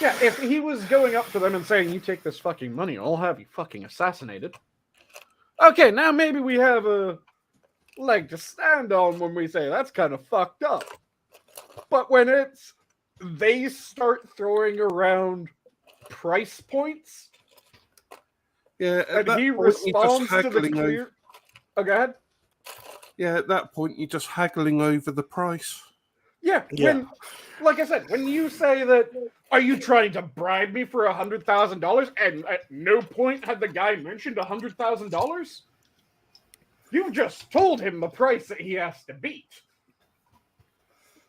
yeah, if he was going up to them and saying, "You take this fucking money, I'll have you fucking assassinated." Okay, now maybe we have a leg to stand on when we say that's kind of fucked up. But when they start throwing around price points, Yeah, and he point, you're just responds to the haggling clear. over- Oh, go ahead. Yeah, at that point, you're just haggling over the price. Yeah, Yeah. like I said, when you say that, "Are you trying to bribe me for $100,000?" and at no point had the guy mentioned $100,000, you've just told him the price that he has to beat.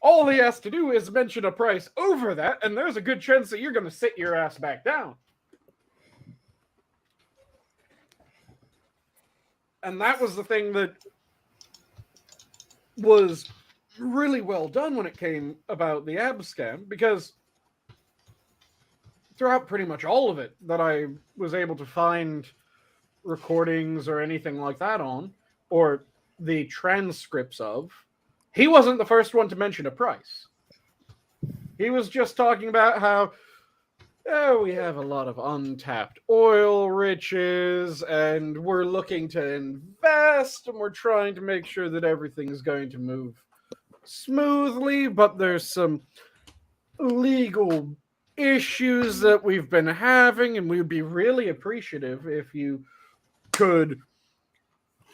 All he has to do is mention a price over that, and there's a good chance that you're going to sit your ass back down. And that was the thing that was really well done when it came about the ab scam, because throughout pretty much all of it that I was able to find recordings or anything like that on, or the transcripts of, he wasn't the first one to mention a price. He was just talking about how, "Oh, we have a lot of untapped oil riches, and we're looking to invest, and we're trying to make sure that everything's going to move smoothly, but there's some legal issues that we've been having, and we'd be really appreciative if you could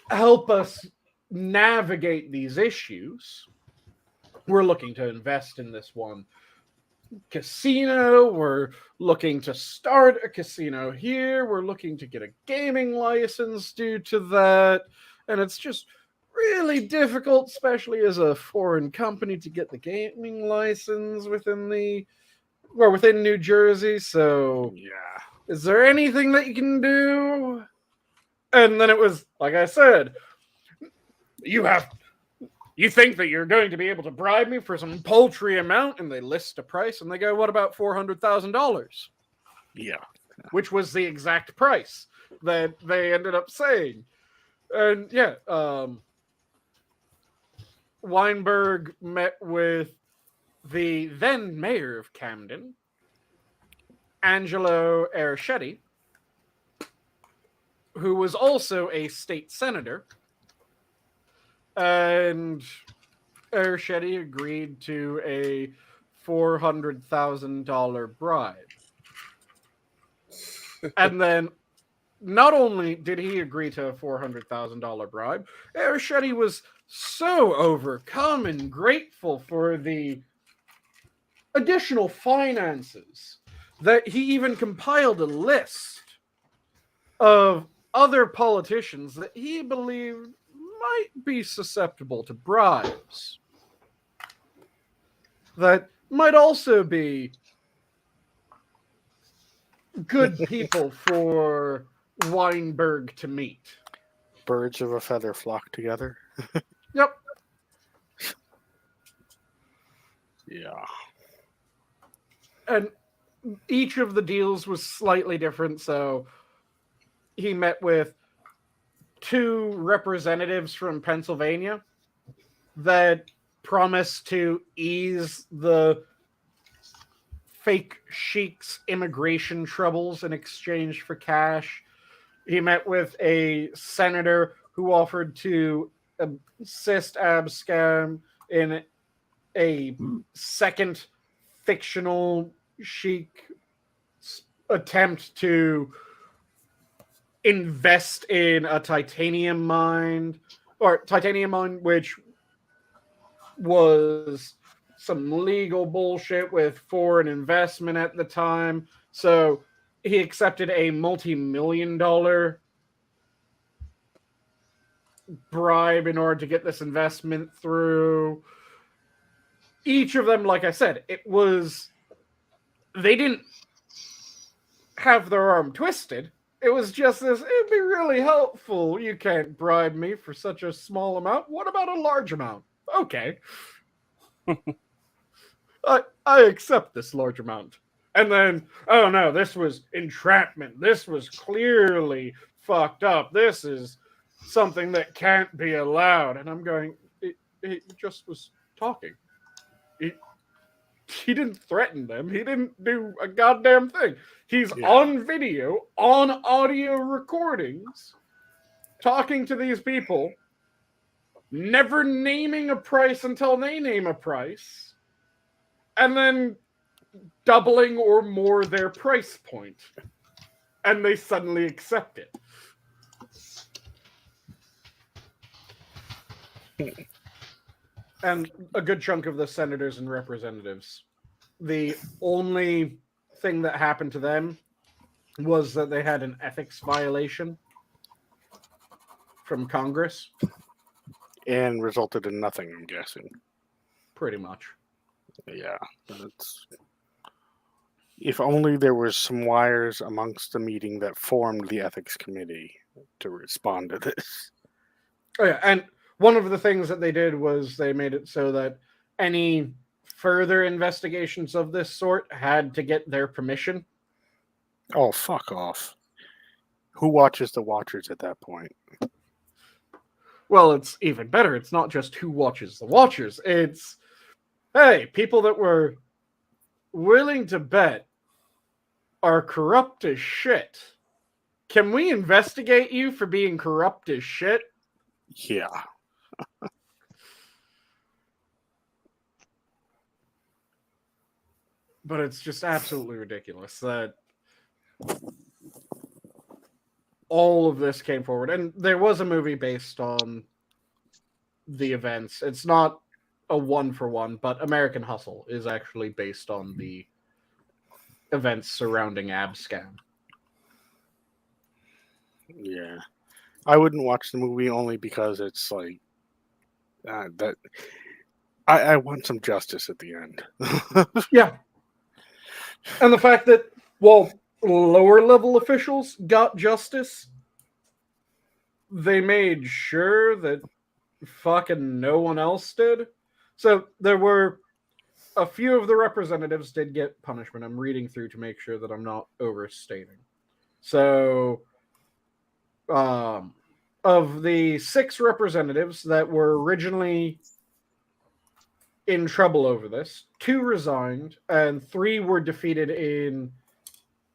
help us navigate these issues. We're looking to invest in this one casino. We're looking to start a casino here. We're looking to get a gaming license due to that. And it's just really difficult, especially as a foreign company, to get the gaming license within New Jersey. So yeah. is there anything that you can do?" And then it was, like I said, "You think that you're going to be able to bribe me for some paltry amount?" And they list a price, and they go, "What about $400,000? Yeah. Which was the exact price that they ended up saying. And yeah, Weinberg met with the then mayor of Camden, Angelo Ericetti, who was also a state senator, and Ericetti agreed to a $400,000 bribe. And then not only did he agree to a $400,000 bribe, Ericetti was so overcome and grateful for the additional finances that he even compiled a list of other politicians that he believed might be susceptible to bribes, that might also be good people for Weinberg to meet. Birds of a feather flock together. Yep. Yeah. And each of the deals was slightly different. So he met with 2 representatives from Pennsylvania that promised to ease the fake sheik's immigration troubles in exchange for cash. He met with a senator who offered to assist Abscam in a second fictional chic attempt to invest in a titanium mine, which was some legal bullshit with foreign investment at the time. So he accepted a multi-million-dollar bribe in order to get this investment through. Each of them, like I said, they didn't have their arm twisted. It was just this, it'd be really helpful. You can't bribe me for such a small amount. What about a large amount? Okay. I accept this large amount. And then, oh no, this was entrapment. This was clearly fucked up. This is something that can't be allowed. And I'm going, it just was talking. He didn't threaten them. He didn't do a goddamn thing. He's on video, on audio recordings, talking to these people, never naming a price until they name a price, and then doubling or more their price point. And they suddenly accept it. And a good chunk of the senators and representatives, the only thing that happened to them was that they had an ethics violation from Congress. And resulted in nothing, I'm guessing. Pretty much. Yeah. If only there was some wires amongst the meeting that formed the ethics committee to respond to this. Oh yeah, and one of the things that they did was they made it so that any further investigations of this sort had to get their permission. Oh, fuck off. Who watches the Watchers at that point? Well, it's even better. It's not just who watches the Watchers. It's, hey, people that were willing to bet are corrupt as shit. Can we investigate you for being corrupt as shit? Yeah. But it's just absolutely ridiculous that all of this came forward. And there was a movie based on the events. It's not a one-for-one, but American Hustle is actually based on the events surrounding Abscam. Yeah. I wouldn't watch the movie only because it's like that. I want some justice at the end. Yeah. And the fact that, well, lower level officials got justice, they made sure that fucking no one else did. So there were a few of the representatives did get punishment. I'm reading through to make sure that I'm not overstating. So, of the 6 representatives that were originally in trouble over this, 2 resigned and 3 were defeated in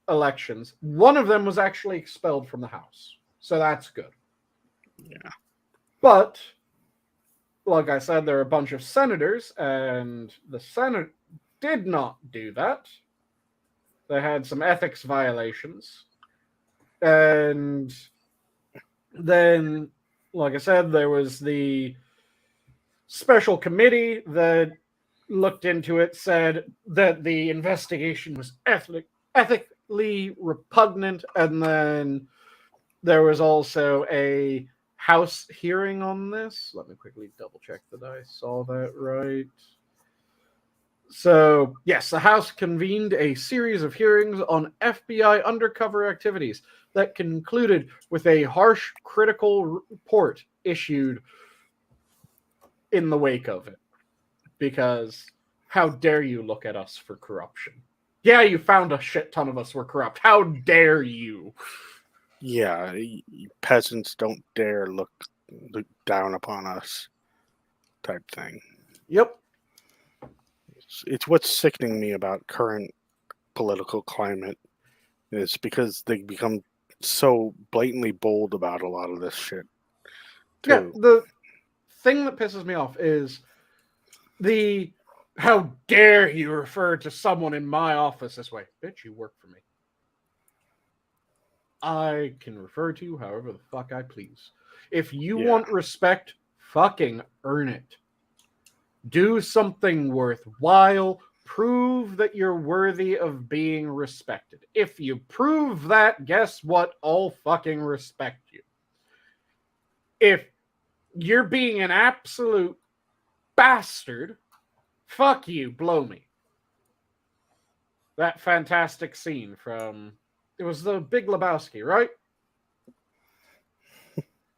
elections. One of them was actually expelled from the House. So that's good. Yeah. But, like I said, there are a bunch of senators, and the Senate did not do that. They had some ethics violations. And then, like I said, there was the special committee that looked into it, said that the investigation was ethically repugnant, and then there was also a House hearing on this. Let me quickly double check that I saw that right. So, yes, the House convened a series of hearings on FBI undercover activities that concluded with a harsh critical report issued in the wake of it. Because how dare you look at us for corruption? Yeah, you found a shit ton of us were corrupt. How dare you? Yeah, peasants don't dare look down upon us type thing. Yep. It's what's sickening me about current political climate is because they become so blatantly bold about a lot of this shit. Yeah, thing that pisses me off is the how dare you refer to someone in my office this way. Bitch, you work for me. I can refer to you however the fuck I please. If you want respect, fucking earn it. Do something worthwhile. Prove that you're worthy of being respected. If you prove that, guess what? I'll fucking respect you. If you're being an absolute bastard, fuck you, blow me. That fantastic scene from... It was the Big Lebowski, right?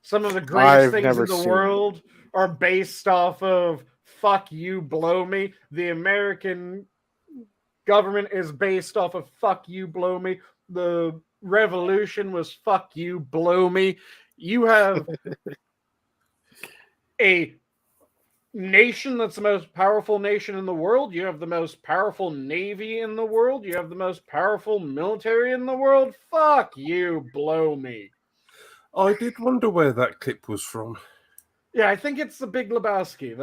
Some of the greatest things in the world are based off of fuck you, blow me. The American government is based off of fuck you, blow me. The revolution was fuck you, blow me. You have a nation that's the most powerful nation in the world. You have the most powerful navy in the world. You have the most powerful military in the world. Fuck you, blow me. I did wonder where that clip was from. Yeah, I think it's the Big Lebowski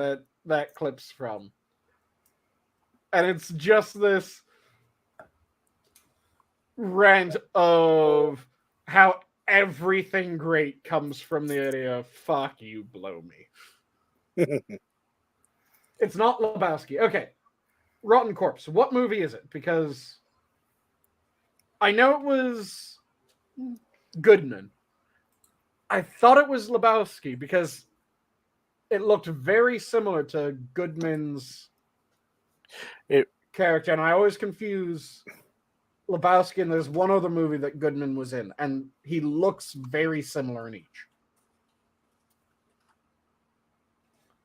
that clip's from. And it's just this rant of how everything great comes from the idea of fuck you, blow me. It's not Lebowski. Okay. Rotten Corpse. What movie is it? Because I know it was Goodman. I thought it was Lebowski because it looked very similar to Goodman's character, and I always confuse Lebowski and there's one other movie that Goodman was in, and he looks very similar in each.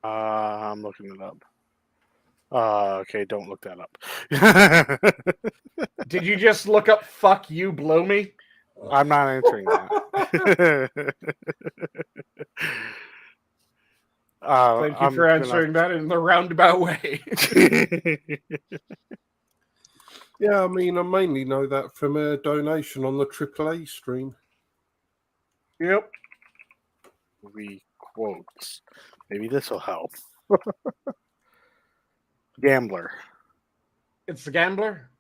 I'm looking it up. Okay, don't look that up. Did you just look up fuck you, blow me? I'm not answering that. Thank you for answering that in the roundabout way. Yeah, I mean, I mainly know that from a donation on the AAA stream. Yep. Movie quotes. Maybe this will help. Gambler. It's the Gambler?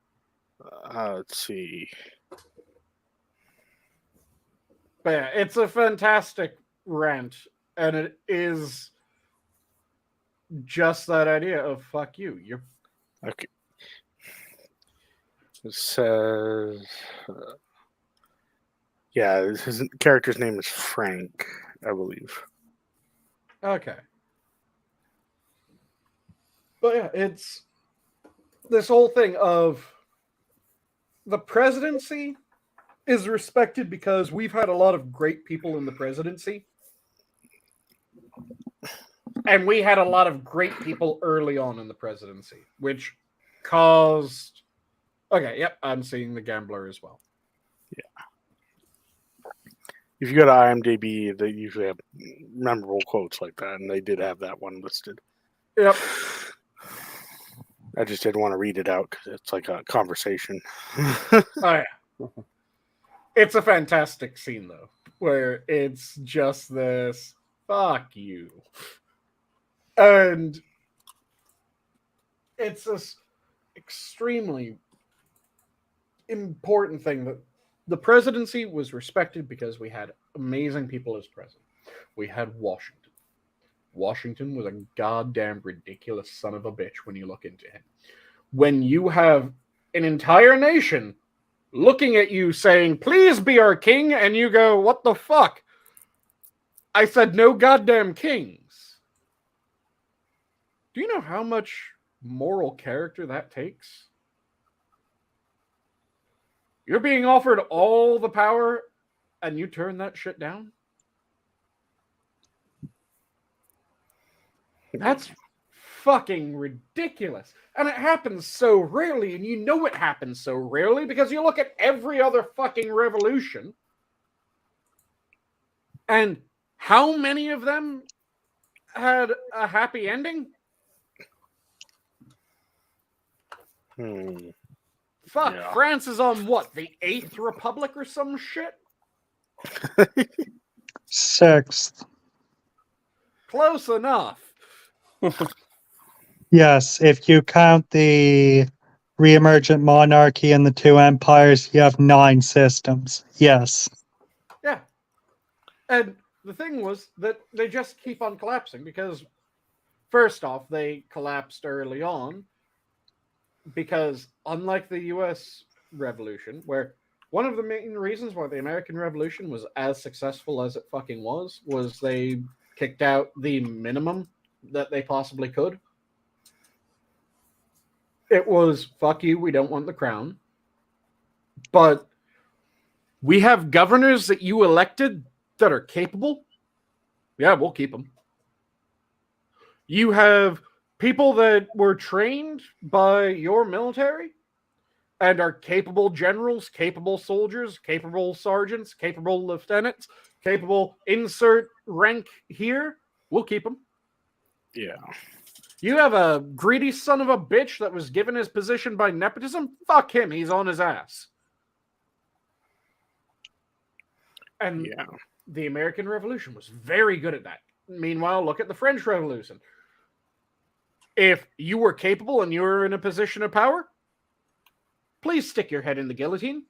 Let's see. But yeah, it's a fantastic rant, and it is just that idea of fuck you. You're Okay. It says, yeah, his character's name is Frank, I believe. okay. But yeah, it's this whole thing of the presidency is respected because we've had a lot of great people in the presidency. And we had a lot of great people early on in the presidency, which caused... Okay, yep, I'm seeing the Gambler as well. Yeah. If you go to IMDb, they usually have memorable quotes like that, and they did have that one listed. Yep. I just didn't want to read it out because it's like a conversation. Oh, yeah. It's a fantastic scene, though, where it's just this, fuck you. And it's this extremely important thing that the presidency was respected because we had amazing people as president. We had Washington. Washington was a goddamn ridiculous son of a bitch when you look into him. When you have an entire nation looking at you saying, please be our king, and you go, what the fuck? I said no goddamn kings. Do you know how much moral character that takes? You're being offered all the power, and you turn that shit down? That's fucking ridiculous. And it happens so rarely, and you know it happens so rarely because you look at every other fucking revolution, and how many of them had a happy ending? Fuck, yeah. France is on what, the 8th Republic or some shit? 6th. Close enough. Yes, if you count the re-emergent monarchy and the two empires, you have 9 systems. Yes. Yeah. And the thing was that they just keep on collapsing because, first off, they collapsed early on because, unlike the US Revolution, where one of the main reasons why the American Revolution was as successful as it fucking was they kicked out the minimum that they possibly could. It was, fuck you, we don't want the crown. But we have governors that you elected that are capable. Yeah, we'll keep them. You have people that were trained by your military and are capable generals, capable soldiers, capable sergeants, capable lieutenants, capable insert rank here. We'll keep them. Yeah. You have a greedy son of a bitch that was given his position by nepotism? Fuck him, he's on his ass. And Yeah. the American Revolution was very good at that. Meanwhile, look at the French Revolution. If you were capable and you were in a position of power, please stick your head in the guillotine.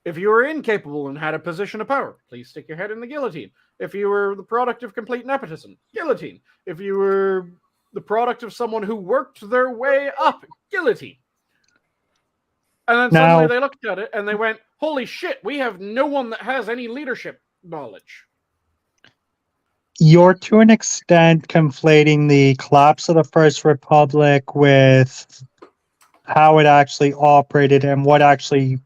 If you were incapable and had a position of power, please stick your head in the guillotine. If you were the product of complete nepotism, guillotine. If you were the product of someone who worked their way up, guillotine. And then suddenly they looked at it and they went, holy shit, we have no one that has any leadership knowledge. You're to an extent conflating the collapse of the First Republic with how it actually operated and what actually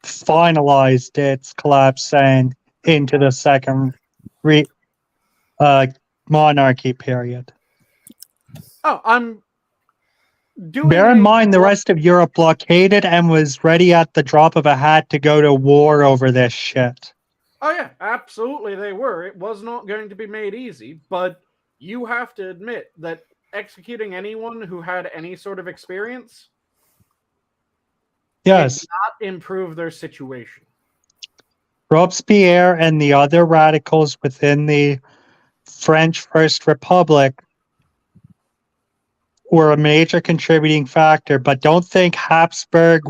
finalized its collapse and into the second monarchy period. Oh, I'm doing. Bear in mind, the rest of Europe blockaded and was ready at the drop of a hat to go to war over this shit. Oh, yeah, absolutely they were. It was not going to be made easy, but you have to admit that executing anyone who had any sort of experience Yes. did not improve their situation. Robespierre and the other radicals within the French First Republic were a major contributing factor, but don't think Habsburg,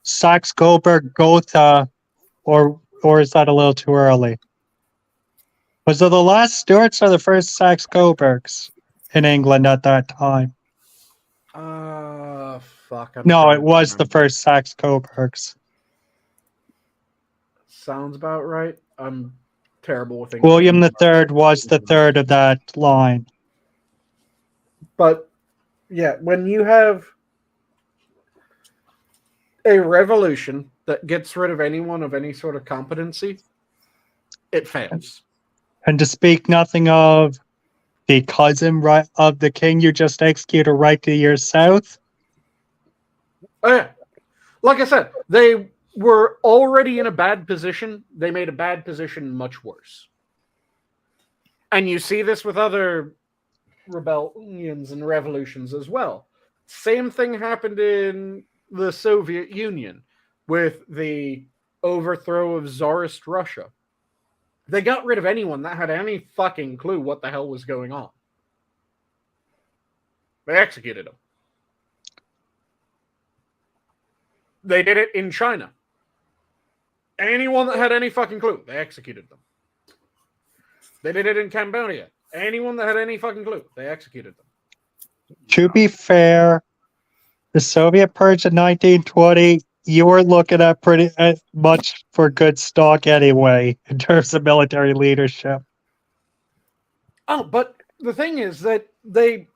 Saxe-Coburg, Gotha, or is that a little too early? Was it the last Stuarts or the first Saxe-Coburgs in England at that time? Fuck. No, it was the first Saxe-Coburgs. Sounds about right. I'm terrible with English. William III was the third of that line. But, yeah, when you have a revolution that gets rid of anyone of any sort of competency, it fails. And to speak nothing of the cousin of the king you just executed right to your south. Oh, yeah. Like I said, they were already in a bad position. They made a bad position much worse. And you see this with other rebellions and revolutions as well. Same thing happened in the Soviet Union with the overthrow of Tsarist Russia. They got rid of anyone that had any fucking clue what the hell was going on. They executed them. They did it in China. Anyone that had any fucking clue, they executed them. They did it in Cambodia. Anyone that had any fucking clue, they executed them. To be fair, the Soviet purge in 1920, you were looking at pretty much for good stock anyway, in terms of military leadership. Oh, but the thing is that they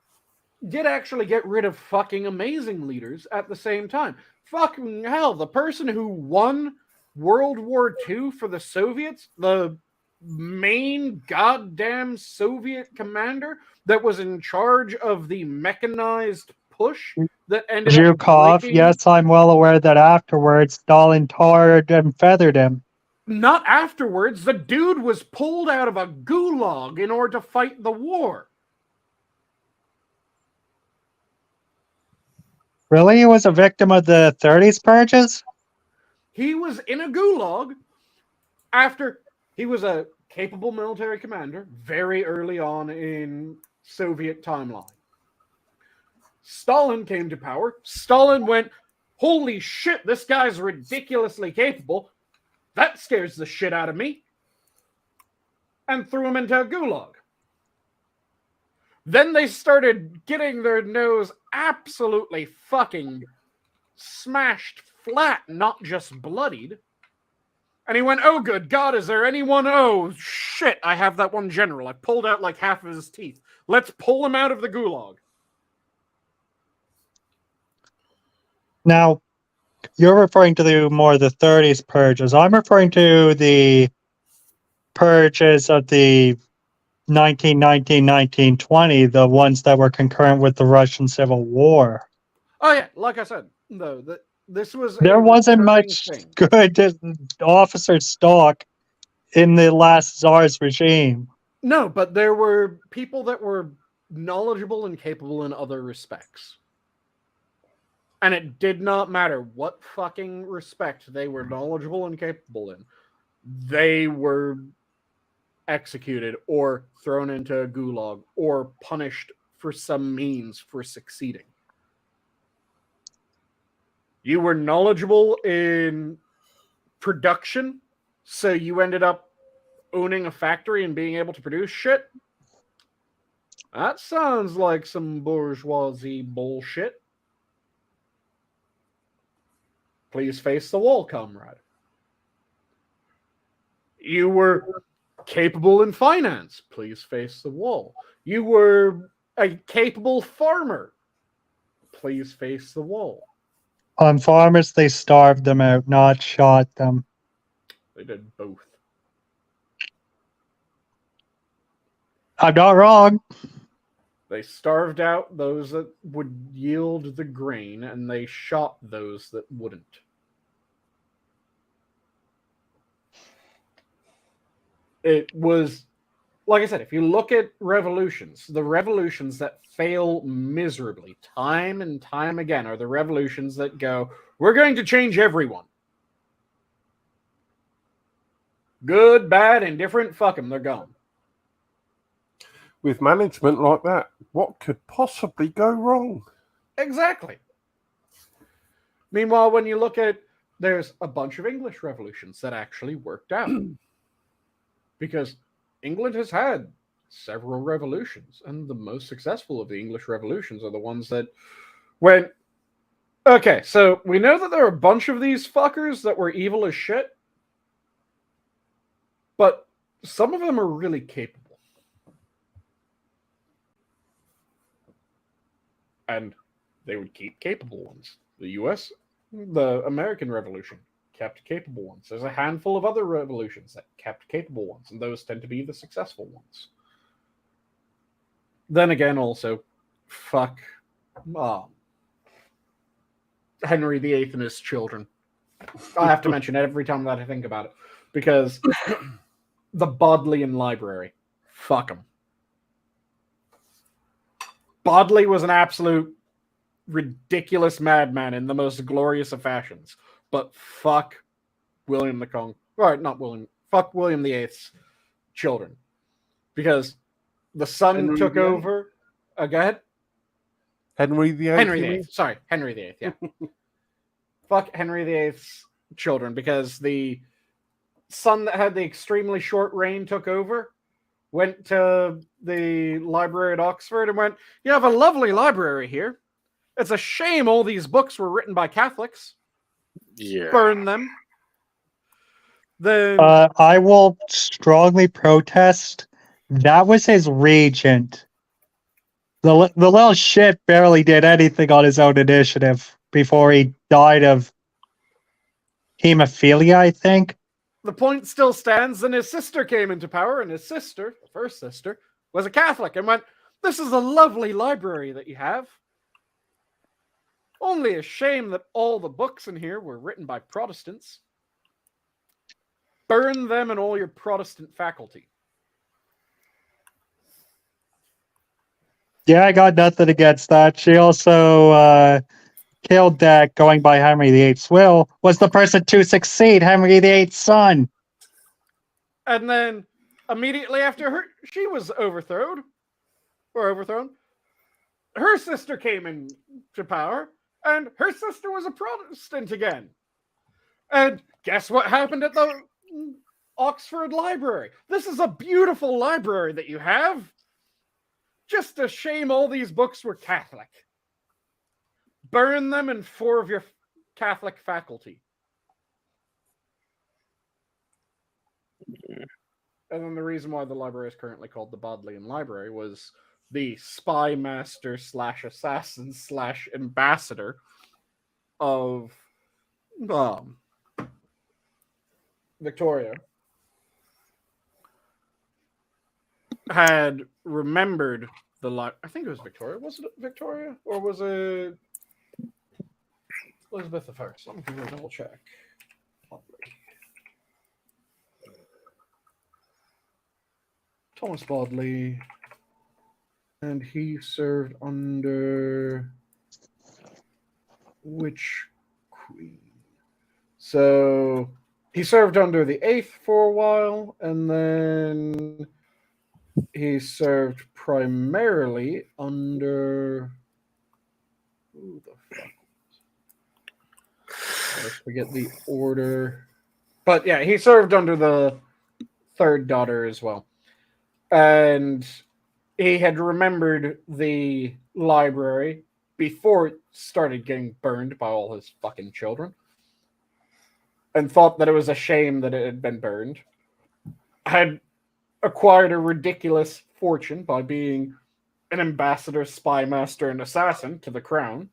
did actually get rid of fucking amazing leaders at the same time. Fucking hell, the person who won World War II for the Soviets, the main goddamn Soviet commander that was in charge of the mechanized push that ended Zhukov, up breaking... yes, I'm well aware that afterwards Stalin tarred and feathered him. Not afterwards. The dude was pulled out of a gulag in order to fight the war. Really? He was a victim of the 30s purges? He was in a gulag after he was a capable military commander very early on in Soviet timeline. Stalin came to power. Stalin went, holy shit, this guy's ridiculously capable. That scares the shit out of me. And threw him into a gulag. Then they started getting their nose absolutely fucking smashed flat, not just bloodied. And he went, oh, good God, is there anyone? Oh, shit, I have that one general. I pulled out like half of his teeth. Let's pull him out of the gulag. Now, you're referring to the 30s purges. I'm referring to the purges of the 1920, the ones that were concurrent with the Russian Civil War. Oh, yeah, like I said, no, this was There wasn't recurring much thing. good officer stock in the last Tsar's regime. No, but there were people that were knowledgeable and capable in other respects. And it did not matter what fucking respect they were knowledgeable and capable in. They were executed or thrown into a gulag or punished for some means for succeeding. You were knowledgeable in production, so you ended up owning a factory and being able to produce shit. That sounds like some bourgeoisie bullshit. Please face the wall, comrade. You were capable in finance. Please face the wall. You were a capable farmer. Please face the wall. On farmers, they starved them out, not shot them. They did both. I'm not wrong. They starved out those that would yield the grain, and they shot those that wouldn't. It was, like I said, if you look at revolutions, the revolutions that fail miserably time and time again are the revolutions that go, we're going to change everyone. Good, bad, indifferent, fuck them, they're gone. With management like that, what could possibly go wrong? Exactly. Meanwhile, when you look at, there's a bunch of English revolutions that actually worked out. Because England has had several revolutions, and the most successful of the English revolutions are the ones that went, okay, so we know that there are a bunch of these fuckers that were evil as shit, but some of them are really capable. And they would keep capable ones. The US, the American Revolution, kept capable ones. There's a handful of other revolutions that kept capable ones, and those tend to be the successful ones. Then again, also, fuck Henry VIII and his children. I have to mention it every time that I think about it, because the Bodleian Library, fuck them. Bodley was an absolute ridiculous madman in the most glorious of fashions. But fuck William the Conqueror. Right, not William. Fuck William VIII's children. Because the son Henry took VIII? over. Go ahead. Henry VIII? Henry VIII. Sorry, Henry VIII, yeah. Fuck Henry VIII's children, because the son that had the extremely short reign took over, went to the library at Oxford and went, you have a lovely library here. It's a shame all these books were written by Catholics. Yeah. Burn them. Then I will strongly protest. That was his regent. The little shit barely did anything on his own initiative before he died of hemophilia, I think. the point still stands, and his sister came into power, and his sister, the first sister, was a Catholic, and went, this is a lovely library that you have. Only a shame that all the books in here were written by Protestants. Burn them and all your Protestant faculty. Yeah, I got nothing against that. She also killed that going by Henry VIII's will, was the person to succeed Henry VIII's son. And then immediately after she was overthrown, her sister came into power, and her sister was a Protestant again. And guess what happened at the Oxford Library? This is a beautiful library that you have. Just a shame all these books were Catholic. Burn them and 4 of your Catholic faculty. And then the reason why the library is currently called the Bodleian Library was the spy master / assassin / ambassador of Victoria had remembered I think it was Victoria. Was it Victoria? Or was it Elizabeth I? Let me double check. Thomas Bodley. And he served under which queen? So he served under the 8th for a while, and then he served primarily under who the fuck? I forget the order. But yeah, he served under the 3rd daughter as well. And he had remembered the library before it started getting burned by all his fucking children, and thought that it was a shame that it had been burned. Had acquired a ridiculous fortune by being an ambassador, spy master, and assassin to the crown.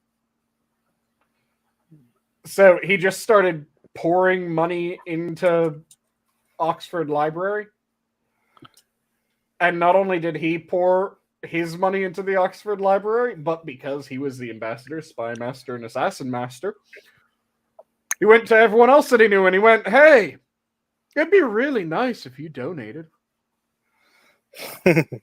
So he just started pouring money into Oxford Library. And not only did he pour his money into the Oxford Library, but because he was the ambassador, spy master, and assassin master, he went to everyone else that he knew and he went, "Hey, it'd be really nice if you donated." And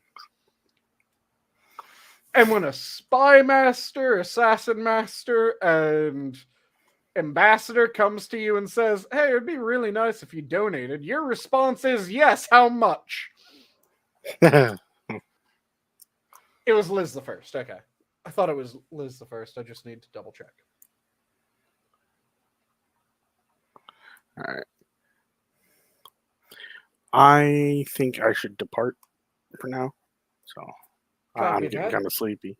when a spy master, assassin master, and ambassador comes to you and says, "Hey, it'd be really nice if you donated," your response is, "Yes, how much?" It was Liz the First. Okay. I thought it was Liz the First. I just need to double check. All right. I think I should depart for now. So I'm getting kind of sleepy.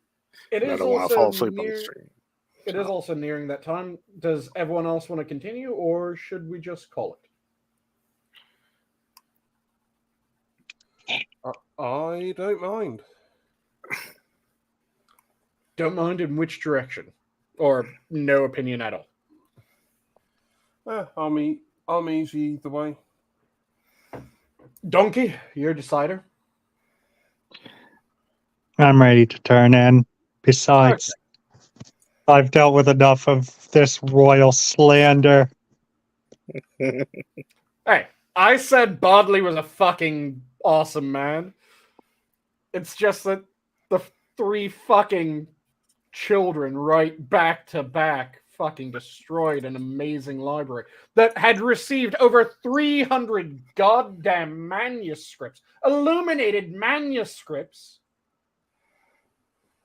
It is I don't want to also fall asleep on the stream. It is also nearing that time. Does everyone else want to continue, or should we just call it? I don't mind. Don't mind in which direction? Or no opinion at all? I'm easy either way. Donkey, you're a decider. I'm ready to turn in. Besides, I've dealt with enough of this royal slander. Hey, I said Bodley was a fucking awesome man. It's just that the 3 fucking children right back to back fucking destroyed an amazing library that had received over 300 goddamn manuscripts, illuminated manuscripts.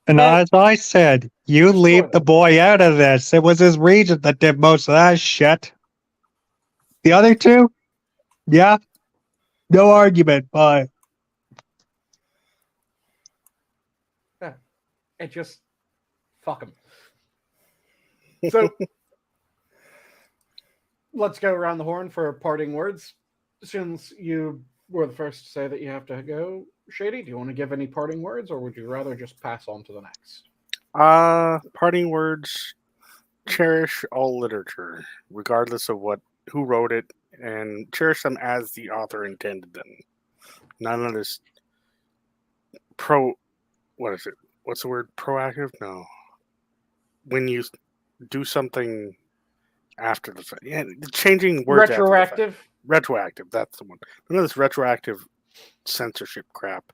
And as I said, you leave the boy out of this. It was his regent that did most of that shit. The other 2? Yeah. No argument, but It just fuck them. So let's go around the horn for parting words. Since you were the first to say that you have to go, Shady, do you want to give any parting words, or would you rather just pass on to the next? Parting words: cherish all literature, regardless of who wrote it, and cherish them as the author intended them. None of this what is it? What's the word? Proactive? No. When you do something after the fact. Yeah, changing words. Retroactive? Retroactive, that's the one. None of this retroactive censorship crap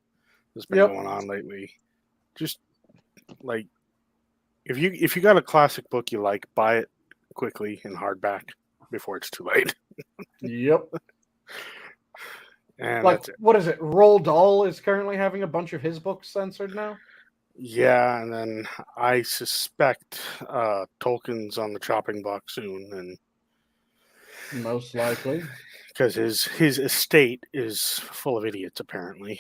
that's been going on lately. Just like if you got a classic book you like, buy it quickly in hardback before it's too late. Yep. And Like, that's it. what is it? Roald Dahl is currently having a bunch of his books censored now. Yeah, and then I suspect Tolkien's on the chopping block soon, and Most likely. because his estate is full of idiots, apparently.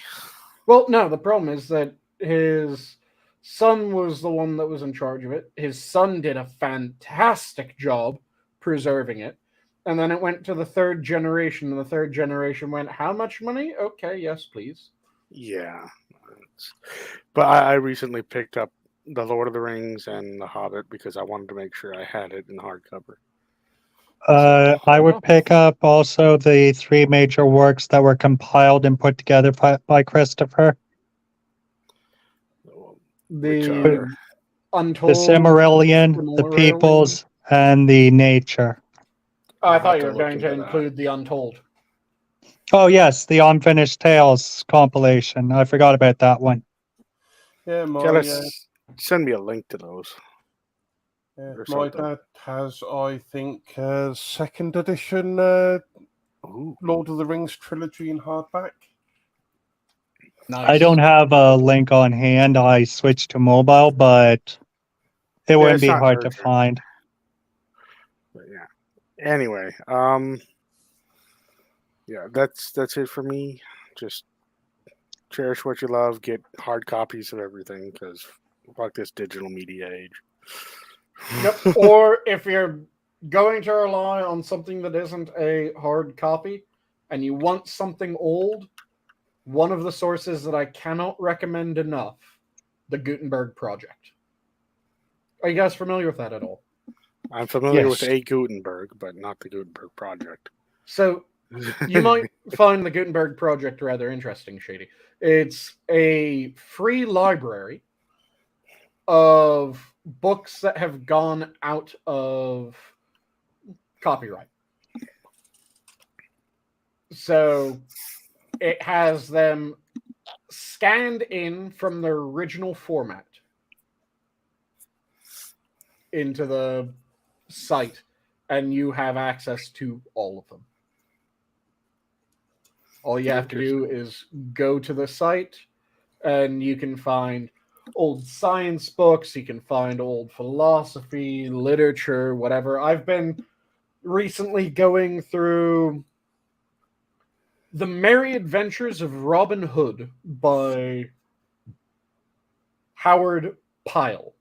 Well, no, the problem is that his son was the one that was in charge of it. His son did a fantastic job preserving it. And then it went to the third generation, and the third generation went, "How much money? Okay, yes, please." Yeah, but I recently picked up The Lord of the Rings and The Hobbit because I wanted to make sure I had it in hardcover. I would pick up also the 3 major works that were compiled and put together by Christopher. Which The are The Untold. Silmarillion, the Peoples, and the Nature. Oh, I I'll thought have you to were look going to into that. include the Untold. Oh yes, the Unfinished Tales compilation. I forgot about that one. Yeah, send me a link to those. or my something. dad has, I think, second edition Ooh. Lord of the Rings trilogy in hardback. Nice. I don't have a link on hand. I switched to mobile, but it wouldn't it's be not hard to urgent. find. But yeah. Anyway, yeah, that's it for me. Just cherish what you love. Get hard copies of everything because fuck this digital media age. Yep. Or if you're going to rely on something that isn't a hard copy and you want something old, one of the sources that I cannot recommend enough, the Gutenberg Project. Are you guys familiar with that at all? I'm familiar with Yes. A. Gutenberg, but not the Gutenberg Project. So you might find the Gutenberg Project rather interesting, Shady. It's a free library of books that have gone out of copyright. So it has them scanned in from their original format into the site, and you have access to all of them. All you have to do is go to the site, and you can find old science books, you can find old philosophy, literature, whatever. I've been recently going through The Merry Adventures of Robin Hood by Howard Pyle,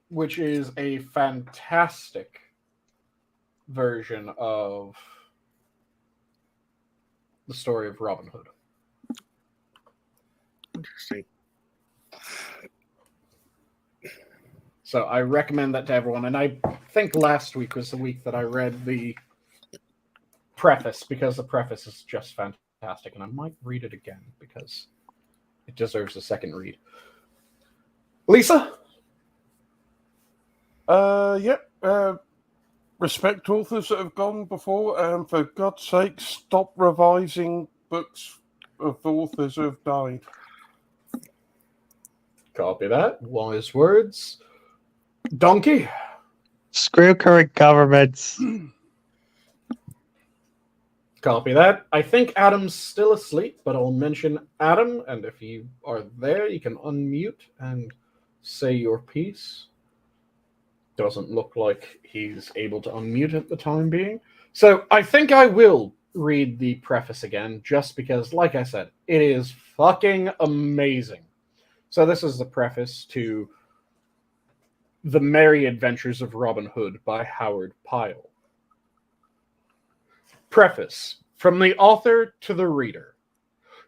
which is a fantastic version of the story of Robin Hood. Interesting. So I recommend that to everyone. And I think last week was the week that I read the preface, because the preface is just fantastic. And I might read it again because it deserves a second read. Lisa? Yep. Respect authors that have gone before, and for God's sake, stop revising books of authors who have died. Copy that. Wise words. Donkey? Screw current governments. Copy that. I think Adam's still asleep, but I'll mention Adam, and if you are there, you can unmute and say your piece. Doesn't look like he's able to unmute at the time being. So I think I will read the preface again, just because, like I said, it is fucking amazing. So this is the preface to The Merry Adventures of Robin Hood by Howard Pyle. Preface. From the author to the reader.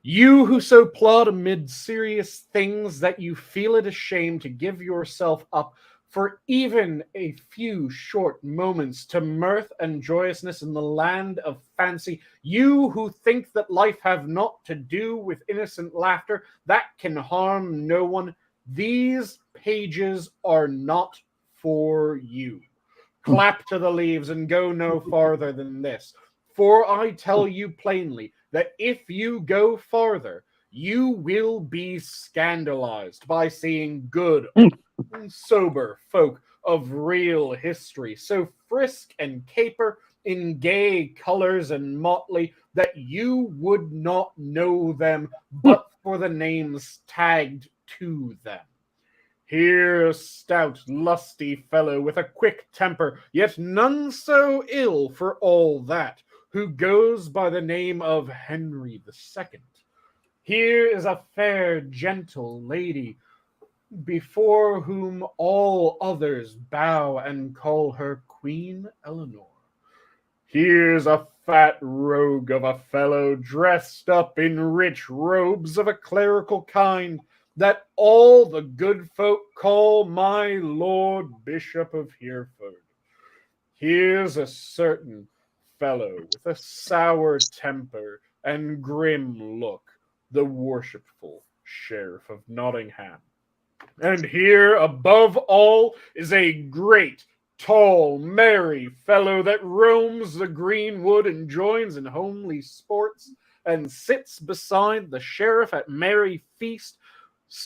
You who so plod amid serious things that you feel it a shame to give yourself up for even a few short moments to mirth and joyousness in the land of fancy, you who think that life have naught to do with innocent laughter that can harm no one, these pages are not for you. Clap to the leaves and go no farther than this. For I tell you plainly that if you go farther, you will be scandalized by seeing good and sober folk of real history so frisk and caper in gay colors and motley that you would not know them but for the names tagged to them. Here a stout, lusty fellow with a quick temper, yet none so ill for all that, who goes by the name of Henry II. Here is a fair, gentle lady, before whom all others bow and call her Queen Eleanor. Here's a fat rogue of a fellow dressed up in rich robes of a clerical kind, that all the good folk call my Lord Bishop of Hereford. Here's a certain fellow with a sour temper and grim look, the worshipful Sheriff of Nottingham. And here, above all, is a great, tall, merry fellow that roams the greenwood and joins in homely sports, and sits beside the sheriff at merry feast,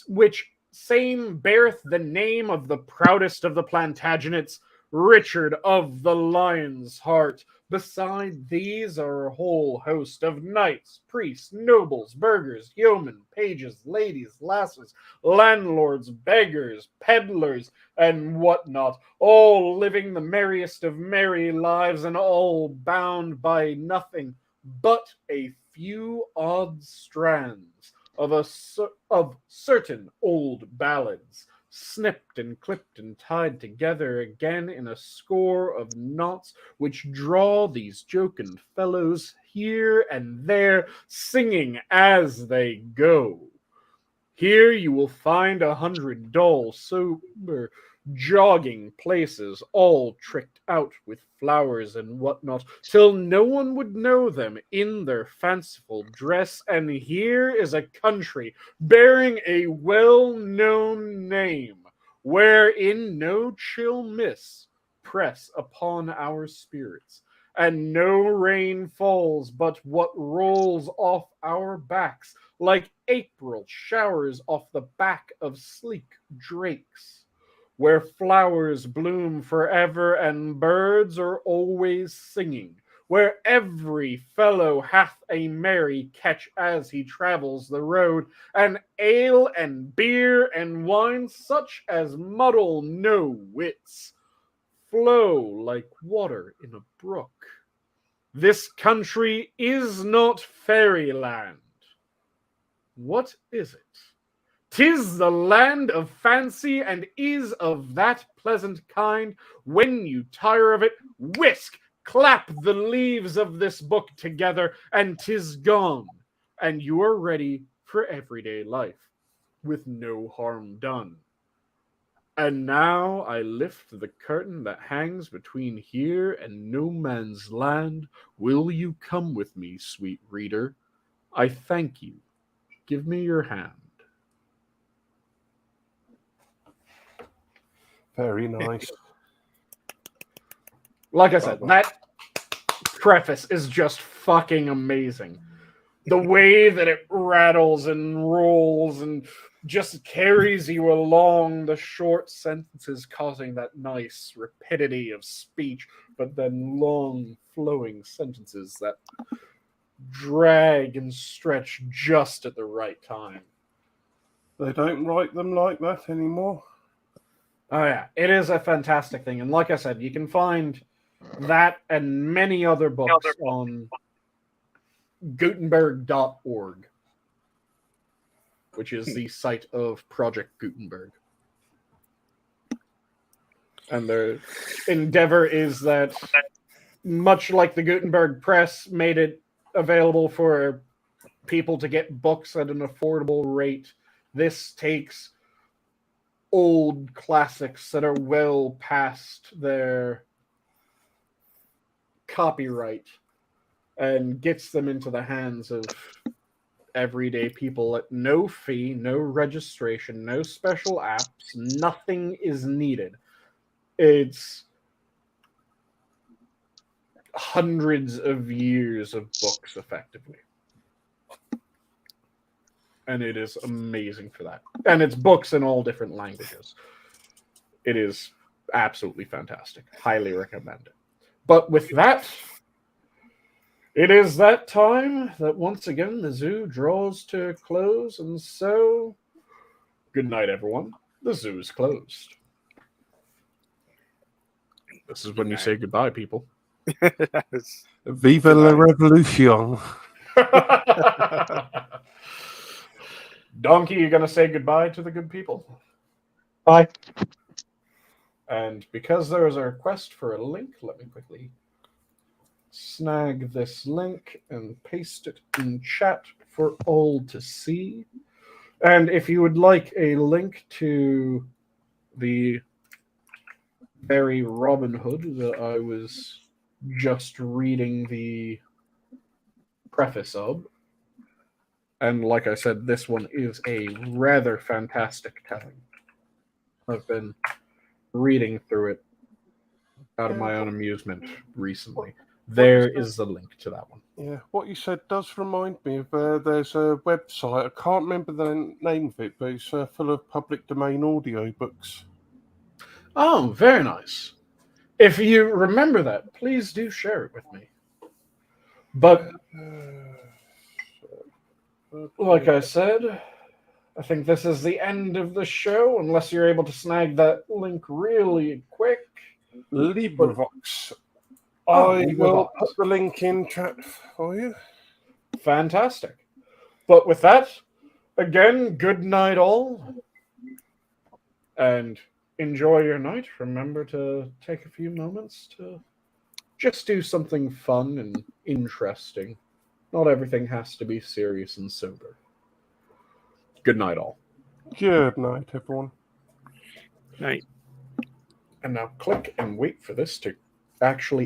which same beareth the name of the proudest of the Plantagenets, Richard of the Lion's Heart. Beside these are a whole host of knights, priests, nobles, burghers, yeomen, pages, ladies, lasses, landlords, beggars, peddlers, and what not, all living the merriest of merry lives, and all bound by nothing but a few odd strands of certain old ballads, snipped and clipped and tied together again in a score of knots, which draw these jocund fellows here and there, singing as they go. Here you will find 100 dull, sober, jogging places, all tricked out with flowers and whatnot, till no one would know them in their fanciful dress. And here is a country bearing a well-known name, wherein no chill mists press upon our spirits, and no rain falls but what rolls off our backs like April showers off the back of sleek drakes, where flowers bloom forever and birds are always singing, where every fellow hath a merry catch as he travels the road, and ale and beer and wine such as muddle no wits flow like water in a brook. This country is not fairyland. What is it? 'Tis the land of fancy, and is of that pleasant kind, when you tire of it, whisk, clap the leaves of this book together, and 'tis gone, and you are ready for everyday life, with no harm done. And now I lift the curtain that hangs between here and no man's land. Will you come with me, sweet reader? I thank you. Give me your hand. Very nice. Like I said, that preface is just fucking amazing. The way that it rattles and rolls and just carries you along, the short sentences causing that nice rapidity of speech, but then long flowing sentences that drag and stretch just at the right time. They don't write them like that anymore. Oh yeah, it is a fantastic thing. And like I said, you can find that and many other books on Gutenberg.org, which is the site of Project Gutenberg. And their endeavor is that, much like the Gutenberg Press made it available for people to get books at an affordable rate, this takes old classics that are well past their copyright and gets them into the hands of everyday people at no fee, no registration, no special apps, nothing is needed. It's hundreds of years of books, effectively. And it is amazing for that. And it's books in all different languages. It is absolutely fantastic. Highly recommend it. But with that, It is that time that once again the zoo draws to a close, and so good night, everyone. The zoo is closed. This is when you say goodbye, people. Yes. Viva la revolution. Donkey, you gonna say goodbye to the good people? Bye. And because there is a request for a link, let me quickly snag this link and paste it in chat for all to see. And if you would like a link to the very Robin Hood that I was just reading the preface of, and like I said, this one is a rather fantastic telling. I've been reading through it out of my own amusement recently. There is the link to that one. Yeah, what you said does remind me of there's a website. I can't remember the name of it, but it's full of public domain audiobooks. Oh, very nice. If you remember that, please do share it with me. But like I said, I think this is the end of the show, unless you're able to snag that link really quick. LibriVox. Oh, I LibriVox. will put the link in chat for you. Fantastic. But with that, again, good night all. And enjoy your night. Remember to take a few moments to just do something fun and interesting. Not everything has to be serious and sober. Good night all. Good night, everyone. Night. And now click and wait for this to actually